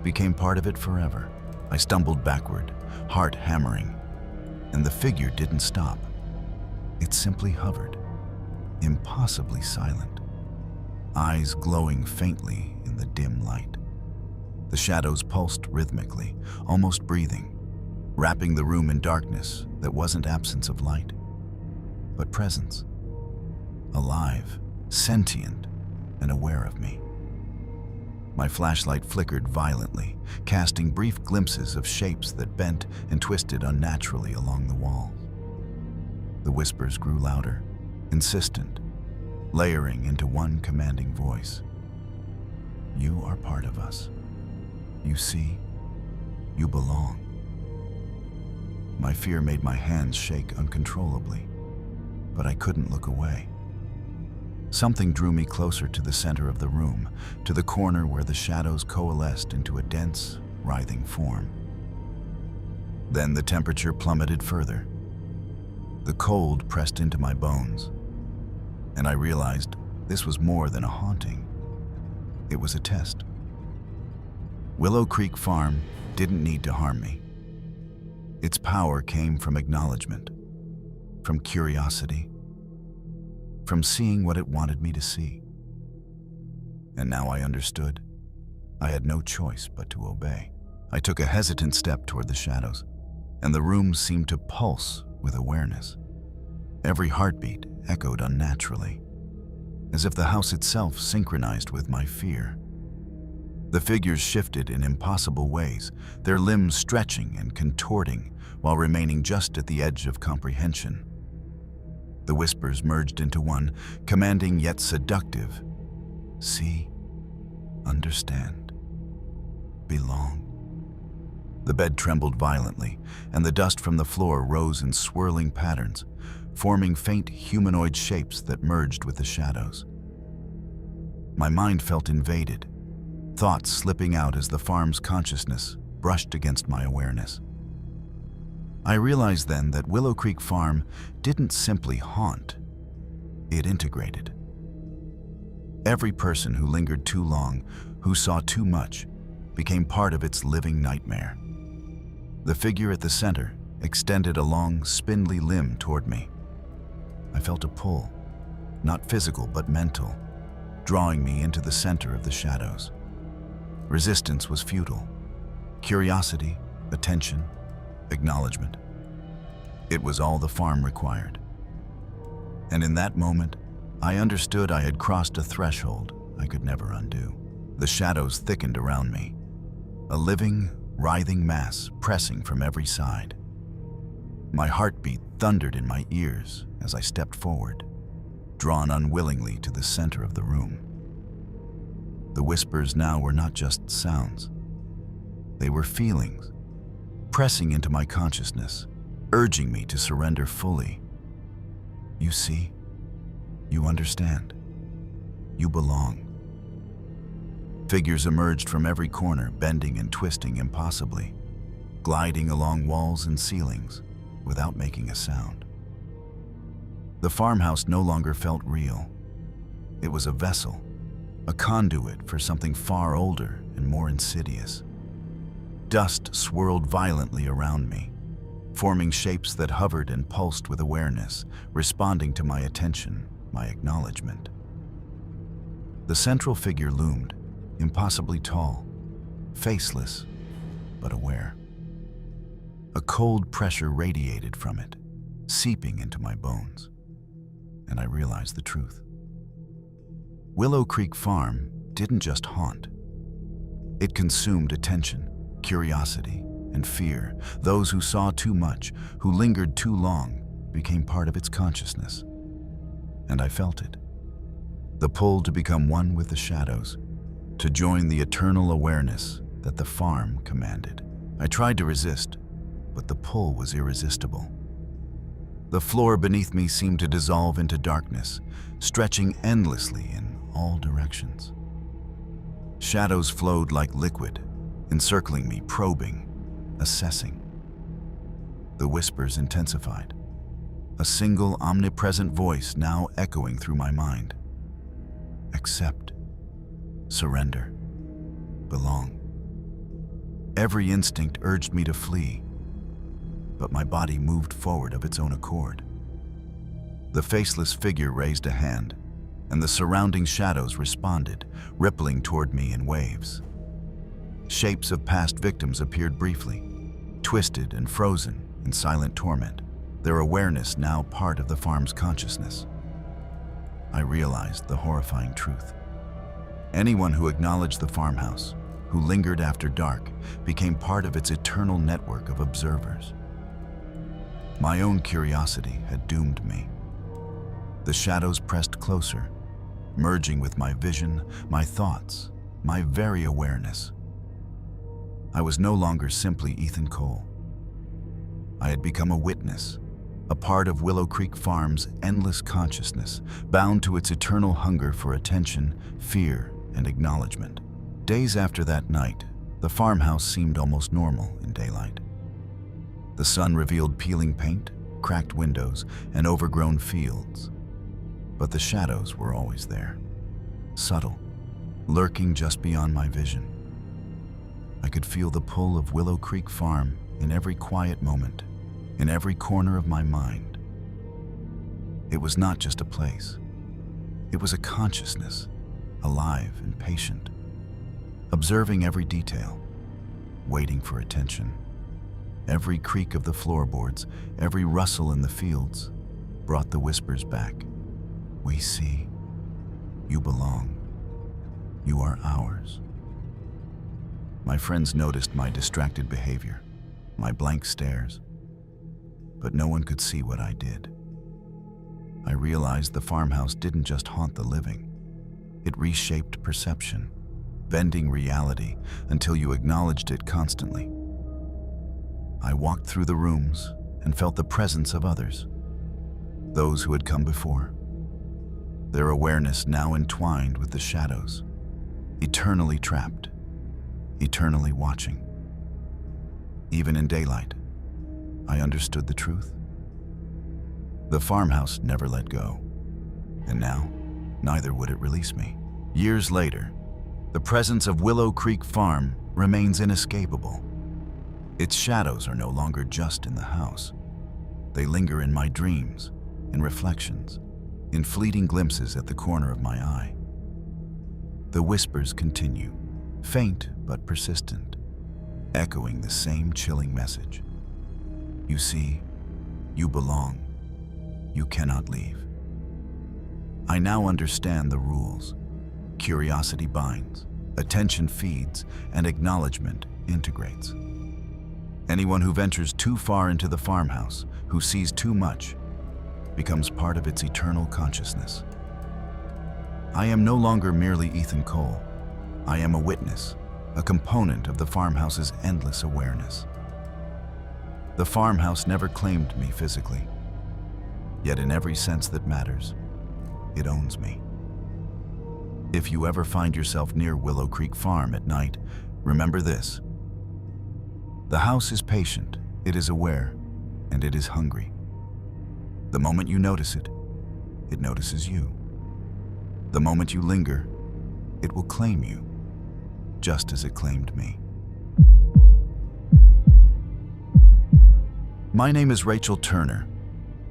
became part of it forever. I stumbled backward, heart hammering, and the figure didn't stop. It simply hovered, impossibly silent, eyes glowing faintly in the dim light. The shadows pulsed rhythmically, almost breathing, wrapping the room in darkness that wasn't absence of light, but presence. Alive, sentient, and aware of me. My flashlight flickered violently, casting brief glimpses of shapes that bent and twisted unnaturally along the walls. The whispers grew louder, insistent, layering into one commanding voice. You are part of us. You see, you belong. My fear made my hands shake uncontrollably, but I couldn't look away. Something drew me closer to the center of the room, to the corner where the shadows coalesced into a dense, writhing form. Then the temperature plummeted further. The cold pressed into my bones, and I realized this was more than a haunting. It was a test. Willow Creek Farm didn't need to harm me. Its power came from acknowledgement, from curiosity, from seeing what it wanted me to see. And now I understood. I had no choice but to obey. I took a hesitant step toward the shadows, and the room seemed to pulse with awareness. Every heartbeat echoed unnaturally, as if the house itself synchronized with my fear. The figures shifted in impossible ways, their limbs stretching and contorting while remaining just at the edge of comprehension. The whispers merged into one, commanding yet seductive. See, understand, belong. The bed trembled violently, and the dust from the floor rose in swirling patterns, forming faint humanoid shapes that merged with the shadows. My mind felt invaded, thoughts slipping out as the farm's consciousness brushed against my awareness. I realized then that Willow Creek Farm didn't simply haunt, it integrated. Every person who lingered too long, who saw too much, became part of its living nightmare. The figure at the center extended a long, spindly limb toward me. I felt a pull, not physical but mental, drawing me into the center of the shadows. Resistance was futile. Curiosity, attention, acknowledgement. It was all the farm required. And in that moment, I understood I had crossed a threshold I could never undo. The shadows thickened around me, a living, writhing mass pressing from every side. My heartbeat thundered in my ears as I stepped forward, drawn unwillingly to the center of the room. The whispers now were not just sounds. They were feelings, pressing into my consciousness, urging me to surrender fully. You see, you understand, you belong. Figures emerged from every corner, bending and twisting impossibly, gliding along walls and ceilings without making a sound. The farmhouse no longer felt real. It was a vessel, a conduit for something far older and more insidious. Dust swirled violently around me, forming shapes that hovered and pulsed with awareness, responding to my attention, my acknowledgement. The central figure loomed, impossibly tall, faceless, but aware. A cold pressure radiated from it, seeping into my bones, and I realized the truth. Willow Creek Farm didn't just haunt. It consumed attention, curiosity, and fear. Those who saw too much, who lingered too long, became part of its consciousness. And I felt it. The pull to become one with the shadows, to join the eternal awareness that the farm commanded. I tried to resist, but the pull was irresistible. The floor beneath me seemed to dissolve into darkness, stretching endlessly in all directions. Shadows flowed like liquid, encircling me, probing, assessing. The whispers intensified, a single omnipresent voice now echoing through my mind. Accept, surrender, belong. Every instinct urged me to flee, but my body moved forward of its own accord. The faceless figure raised a hand, and the surrounding shadows responded, rippling toward me in waves. Shapes of past victims appeared briefly, twisted and frozen in silent torment, their awareness now part of the farm's consciousness. I realized the horrifying truth. Anyone who acknowledged the farmhouse, who lingered after dark, became part of its eternal network of observers. My own curiosity had doomed me. The shadows pressed closer, merging with my vision, my thoughts, my very awareness. I was no longer simply Ethan Cole. I had become a witness, a part of Willow Creek Farm's endless consciousness, bound to its eternal hunger for attention, fear, and acknowledgement. Days after that night, the farmhouse seemed almost normal in daylight. The sun revealed peeling paint, cracked windows, and overgrown fields. But the shadows were always there, subtle, lurking just beyond my vision. I could feel the pull of Willow Creek Farm in every quiet moment, in every corner of my mind. It was not just a place. It was a consciousness, alive and patient, observing every detail, waiting for attention. Every creak of the floorboards, every rustle in the fields, brought the whispers back. We see. You belong. You are ours. My friends noticed my distracted behavior, my blank stares, but no one could see what I did. I realized the farmhouse didn't just haunt the living. It reshaped perception, bending reality until you acknowledged it constantly. I walked through the rooms and felt the presence of others, those who had come before. Their awareness now entwined with the shadows, eternally trapped, eternally watching. Even in daylight, I understood the truth. The farmhouse never let go, and now, neither would it release me. Years later, the presence of Willow Creek Farm remains inescapable. Its shadows are no longer just in the house. They linger in my dreams, in reflections, in fleeting glimpses at the corner of my eye. The whispers continue, faint but persistent, echoing the same chilling message. You see, you belong. You cannot leave. I now understand the rules. Curiosity binds, attention feeds, and acknowledgement integrates. Anyone who ventures too far into the farmhouse, who sees too much, becomes part of its eternal consciousness. I am no longer merely Ethan Cole. I am a witness, a component of the farmhouse's endless awareness. The farmhouse never claimed me physically, yet in every sense that matters, it owns me. If you ever find yourself near Willow Creek Farm at night, remember this. The house is patient, it is aware, and it is hungry. The moment you notice it, it notices you. The moment you linger, it will claim you, just as it claimed me. My name is Rachel Turner,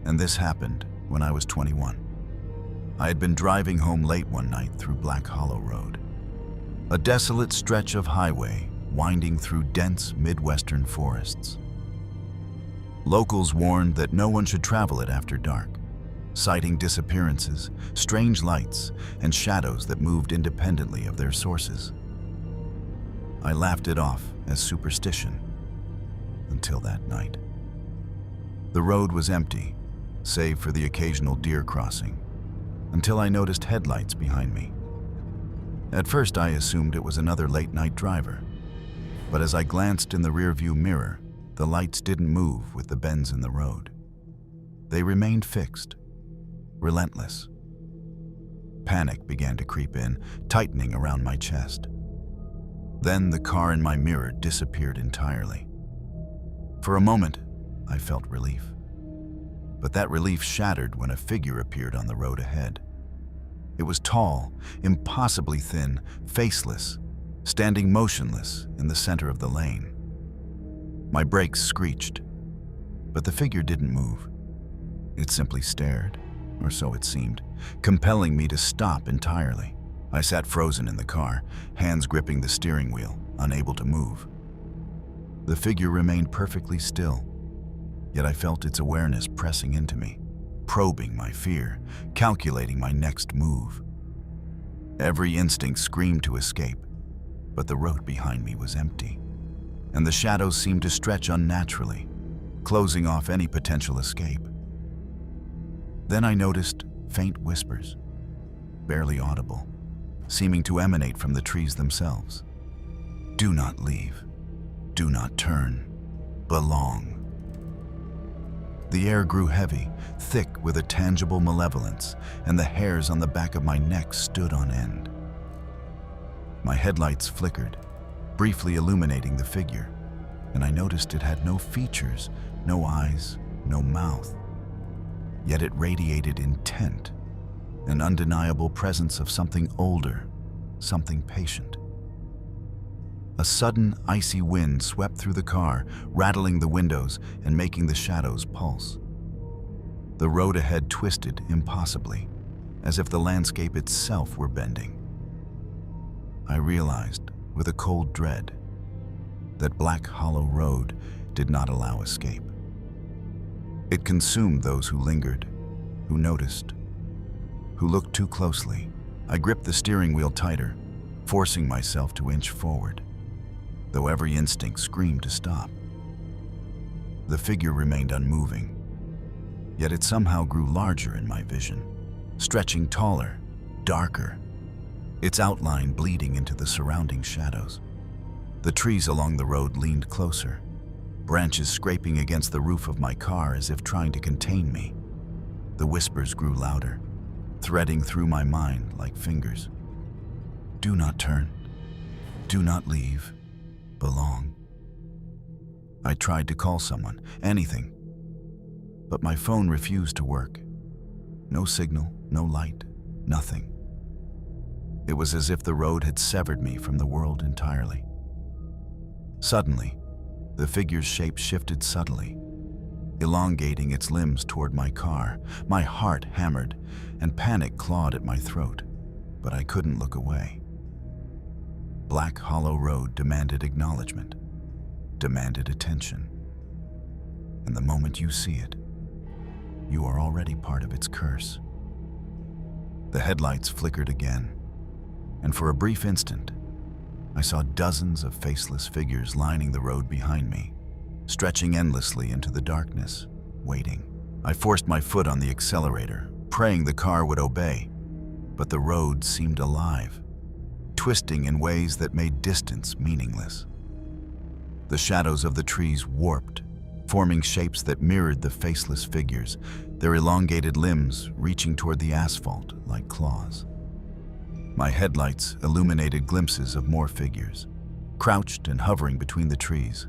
and this happened when I was 21. I had been driving home late one night through Black Hollow Road, a desolate stretch of highway winding through dense Midwestern forests. Locals warned that no one should travel it after dark, citing disappearances, strange lights, and shadows that moved independently of their sources. I laughed it off as superstition until that night. The road was empty, save for the occasional deer crossing, until I noticed headlights behind me. At first I assumed it was another late-night driver, but as I glanced in the rearview mirror, the lights didn't move with the bends in the road. They remained fixed, relentless. Panic began to creep in, tightening around my chest. Then the car in my mirror disappeared entirely. For a moment, I felt relief. But that relief shattered when a figure appeared on the road ahead. It was tall, impossibly thin, faceless, standing motionless in the center of the lane. My brakes screeched, but the figure didn't move. It simply stared, or so it seemed, compelling me to stop entirely. I sat frozen in the car, hands gripping the steering wheel, unable to move. The figure remained perfectly still, yet I felt its awareness pressing into me, probing my fear, calculating my next move. Every instinct screamed to escape, but the road behind me was empty, and the shadows seemed to stretch unnaturally, closing off any potential escape. Then I noticed faint whispers, barely audible, seeming to emanate from the trees themselves. Do not leave. Do not turn. Belong. The air grew heavy, thick with a tangible malevolence, and the hairs on the back of my neck stood on end. My headlights flickered, briefly illuminating the figure, and I noticed it had no features, no eyes, no mouth. Yet it radiated intent, an undeniable presence of something older, something patient. A sudden, icy wind swept through the car, rattling the windows and making the shadows pulse. The road ahead twisted impossibly, as if the landscape itself were bending. I realized, with a cold dread, that Black Hollow Road did not allow escape. It consumed those who lingered, who noticed, who looked too closely. I gripped the steering wheel tighter, forcing myself to inch forward, though every instinct screamed to stop. The figure remained unmoving, yet it somehow grew larger in my vision, stretching taller, darker, its outline bleeding into the surrounding shadows. The trees along the road leaned closer, branches scraping against the roof of my car as if trying to contain me. The whispers grew louder, threading through my mind like fingers. Do not turn. Do not leave. Belong. I tried to call someone, anything, but my phone refused to work. No signal, no light, nothing. It was as if the road had severed me from the world entirely. Suddenly, the figure's shape shifted subtly, elongating its limbs toward my car. My heart hammered, and panic clawed at my throat, but I couldn't look away. Black Hollow Road demanded acknowledgement, demanded attention. And the moment you see it, you are already part of its curse. The headlights flickered again, and for a brief instant, I saw dozens of faceless figures lining the road behind me, stretching endlessly into the darkness, waiting. I forced my foot on the accelerator, praying the car would obey, but the road seemed alive, twisting in ways that made distance meaningless. The shadows of the trees warped, forming shapes that mirrored the faceless figures, their elongated limbs reaching toward the asphalt like claws. My headlights illuminated glimpses of more figures, crouched and hovering between the trees,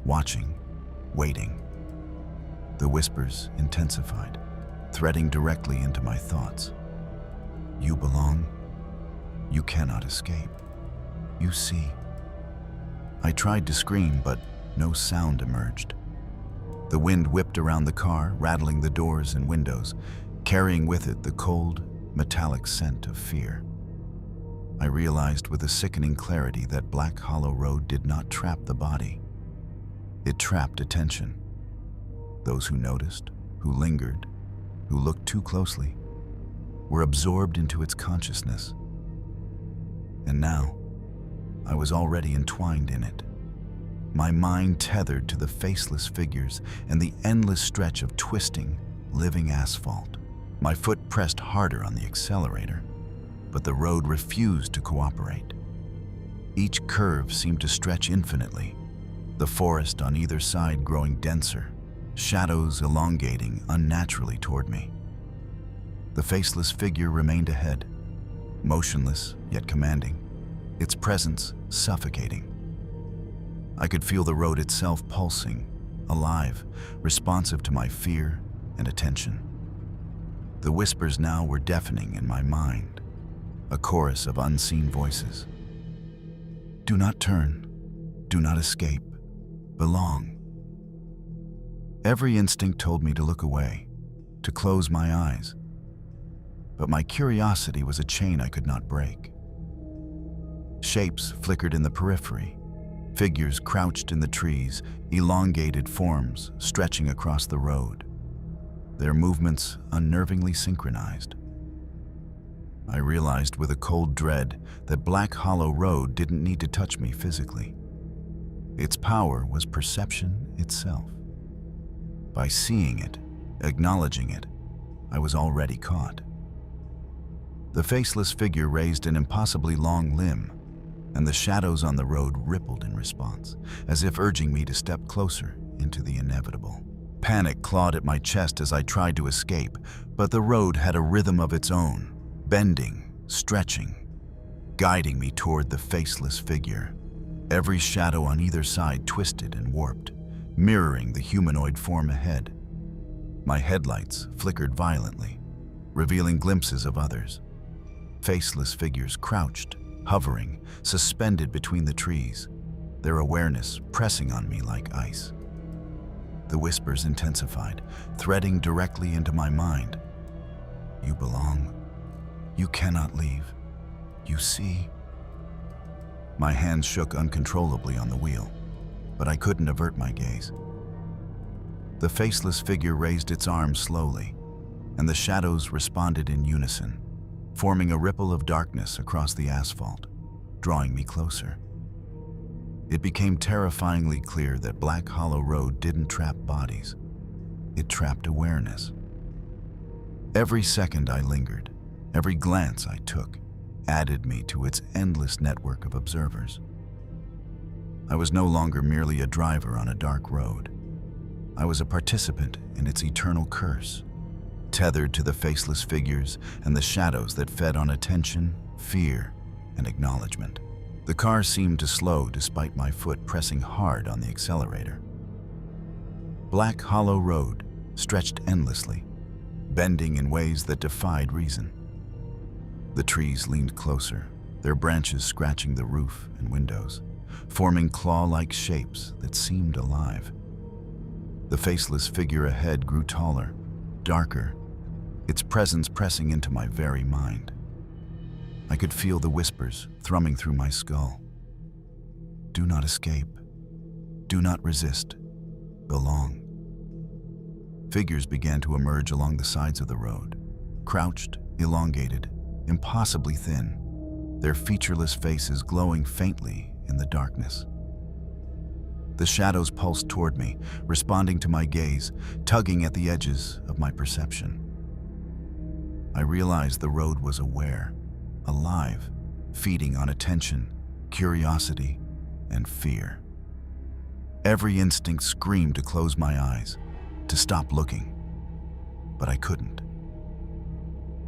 watching, waiting. The whispers intensified, threading directly into my thoughts. You belong. You cannot escape. You see. I tried to scream, but no sound emerged. The wind whipped around the car, rattling the doors and windows, carrying with it the cold, metallic scent of fear. I realized with a sickening clarity that Black Hollow Road did not trap the body. It trapped attention. Those who noticed, who lingered, who looked too closely, were absorbed into its consciousness. And now, I was already entwined in it. My mind tethered to the faceless figures and the endless stretch of twisting, living asphalt. My foot pressed harder on the accelerator, but the road refused to cooperate. Each curve seemed to stretch infinitely, the forest on either side growing denser, shadows elongating unnaturally toward me. The faceless figure remained ahead, motionless yet commanding, its presence suffocating. I could feel the road itself pulsing, alive, responsive to my fear and attention. The whispers now were deafening in my mind, a chorus of unseen voices. Do not turn, do not escape, belong. Every instinct told me to look away, to close my eyes. But my curiosity was a chain I could not break. Shapes flickered in the periphery, figures crouched in the trees, elongated forms stretching across the road, their movements unnervingly synchronized. I realized with a cold dread that Black Hollow Road didn't need to touch me physically. Its power was perception itself. By seeing it, acknowledging it, I was already caught. The faceless figure raised an impossibly long limb, and the shadows on the road rippled in response, as if urging me to step closer into the inevitable. Panic clawed at my chest as I tried to escape, but the road had a rhythm of its own, bending, stretching, guiding me toward the faceless figure. Every shadow on either side twisted and warped, mirroring the humanoid form ahead. My headlights flickered violently, revealing glimpses of others. Faceless figures crouched, hovering, suspended between the trees, their awareness pressing on me like ice. The whispers intensified, threading directly into my mind. You belong. You cannot leave. You see. My hands shook uncontrollably on the wheel, but I couldn't avert my gaze. The faceless figure raised its arms slowly, and the shadows responded in unison, forming a ripple of darkness across the asphalt, drawing me closer. It became terrifyingly clear that Black Hollow Road didn't trap bodies. It trapped awareness. Every second I lingered, every glance I took, added me to its endless network of observers. I was no longer merely a driver on a dark road. I was a participant in its eternal curse, tethered to the faceless figures and the shadows that fed on attention, fear, and acknowledgement. The car seemed to slow despite my foot pressing hard on the accelerator. Black Hollow Road stretched endlessly, bending in ways that defied reason. The trees leaned closer, their branches scratching the roof and windows, forming claw-like shapes that seemed alive. The faceless figure ahead grew taller, darker, its presence pressing into my very mind. I could feel the whispers thrumming through my skull. Do not escape. Do not resist. Belong. Figures began to emerge along the sides of the road, crouched, elongated, impossibly thin, their featureless faces glowing faintly in the darkness. The shadows pulsed toward me, responding to my gaze, tugging at the edges of my perception. I realized the road was aware, alive, feeding on attention, curiosity, and fear. Every instinct screamed to close my eyes, to stop looking, but I couldn't.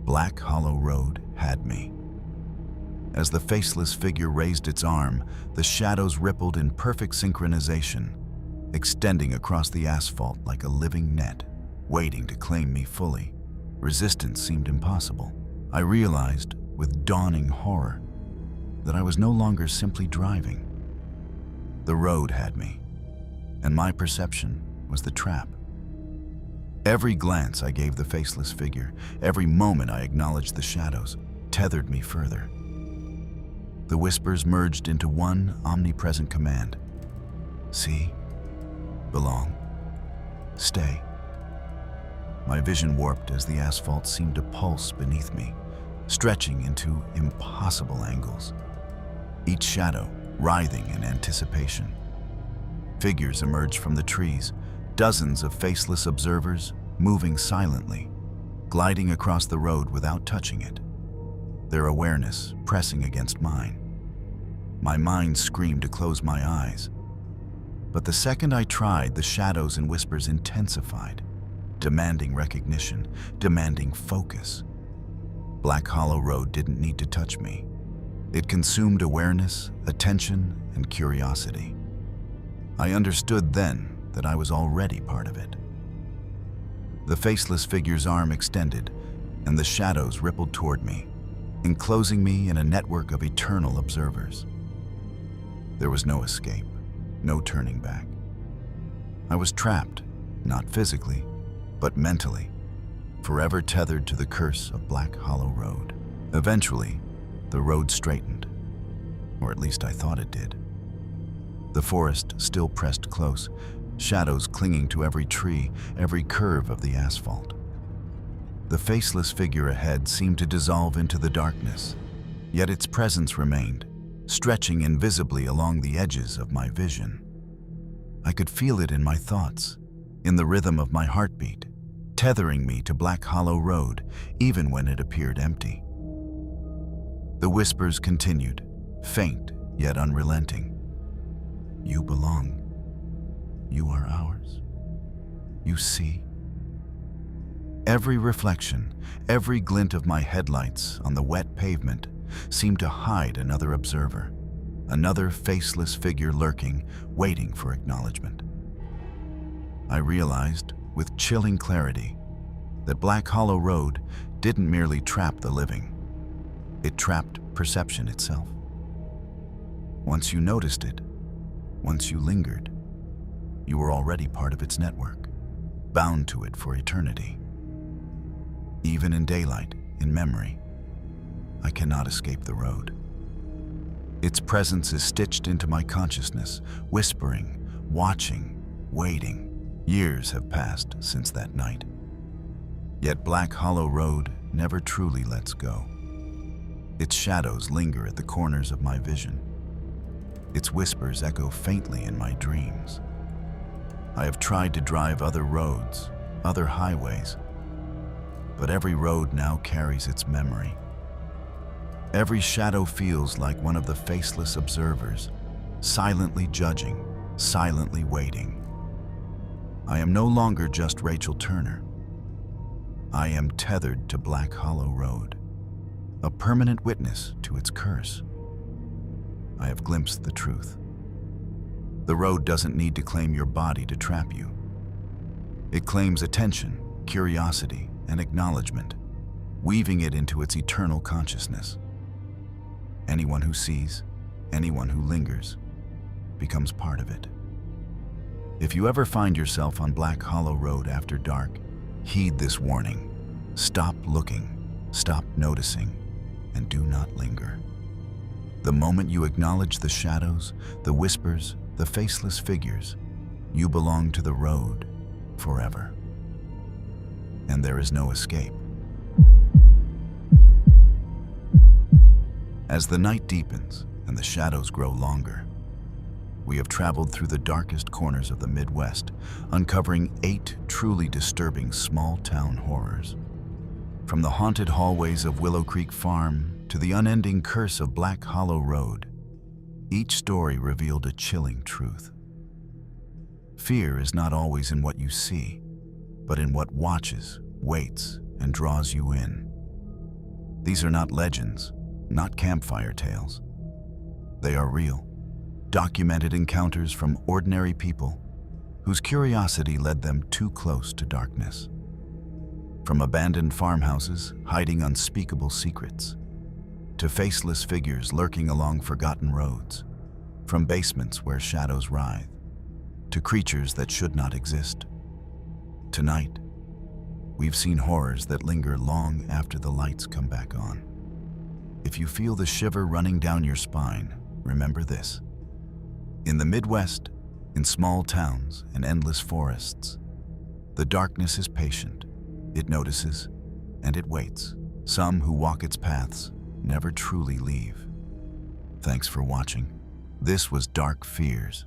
Black Hollow Road had me. As the faceless figure raised its arm, the shadows rippled in perfect synchronization, extending across the asphalt like a living net, waiting to claim me fully. Resistance seemed impossible. I realized, with dawning horror, that I was no longer simply driving. The road had me, and my perception was the trap. Every glance I gave the faceless figure, every moment I acknowledged the shadows, tethered me further. The whispers merged into one omnipresent command. See, belong, stay. My vision warped as the asphalt seemed to pulse beneath me, stretching into impossible angles. Each shadow writhing in anticipation. Figures emerged from the trees, dozens of faceless observers moving silently, gliding across the road without touching it, their awareness pressing against mine. My mind screamed to close my eyes, but the second I tried, the shadows and whispers intensified, demanding recognition, demanding focus. Black Hollow Road didn't need to touch me. It consumed awareness, attention, and curiosity. I understood then that I was already part of it. The faceless figure's arm extended, and the shadows rippled toward me, enclosing me in a network of eternal observers. There was no escape, no turning back. I was trapped, not physically, but mentally, forever tethered to the curse of Black Hollow Road. Eventually, the road straightened, or at least I thought it did. The forest still pressed close, shadows clinging to every tree, every curve of the asphalt. The faceless figure ahead seemed to dissolve into the darkness, yet its presence remained, stretching invisibly along the edges of my vision. I could feel it in my thoughts, in the rhythm of my heartbeat, tethering me to Black Hollow Road, even when it appeared empty. The whispers continued, faint yet unrelenting. You belong. You are ours. You see. Every reflection, every glint of my headlights on the wet pavement seemed to hide another observer, another faceless figure lurking, waiting for acknowledgement. I realized, with chilling clarity, that Black Hollow Road didn't merely trap the living. It trapped perception itself. Once you noticed it, once you lingered, you were already part of its network, bound to it for eternity. Even in daylight, in memory, I cannot escape the road. Its presence is stitched into my consciousness, whispering, watching, waiting. Years have passed since that night. Yet Black Hollow Road never truly lets go. Its shadows linger at the corners of my vision. Its whispers echo faintly in my dreams. I have tried to drive other roads, other highways, but every road now carries its memory. Every shadow feels like one of the faceless observers, silently judging, silently waiting. I am no longer just Rachel Turner. I am tethered to Black Hollow Road, a permanent witness to its curse. I have glimpsed the truth. The road doesn't need to claim your body to trap you. It claims attention, curiosity, and acknowledgement, weaving it into its eternal consciousness. Anyone who sees, anyone who lingers, becomes part of it. If you ever find yourself on Black Hollow Road after dark, heed this warning. Stop looking, stop noticing, and do not linger. The moment you acknowledge the shadows, the whispers, the faceless figures, you belong to the road forever. And there is no escape. As the night deepens and the shadows grow longer, we have traveled through the darkest corners of the Midwest, uncovering 8 truly disturbing small-town horrors. From the haunted hallways of Willow Creek Farm to the unending curse of Black Hollow Road, each story revealed a chilling truth. Fear is not always in what you see, but in what watches, waits, and draws you in. These are not legends. not campfire tales. They are real, documented encounters from ordinary people whose curiosity led them too close to darkness. From abandoned farmhouses hiding unspeakable secrets, to faceless figures lurking along forgotten roads, from basements where shadows writhe, to creatures that should not exist. Tonight, we've seen horrors that linger long after the lights come back on. If you feel the shiver running down your spine, remember this. In the Midwest, in small towns and endless forests, the darkness is patient. It notices, and it waits. Some who walk its paths never truly leave. Thanks for watching. This was Dark Fears.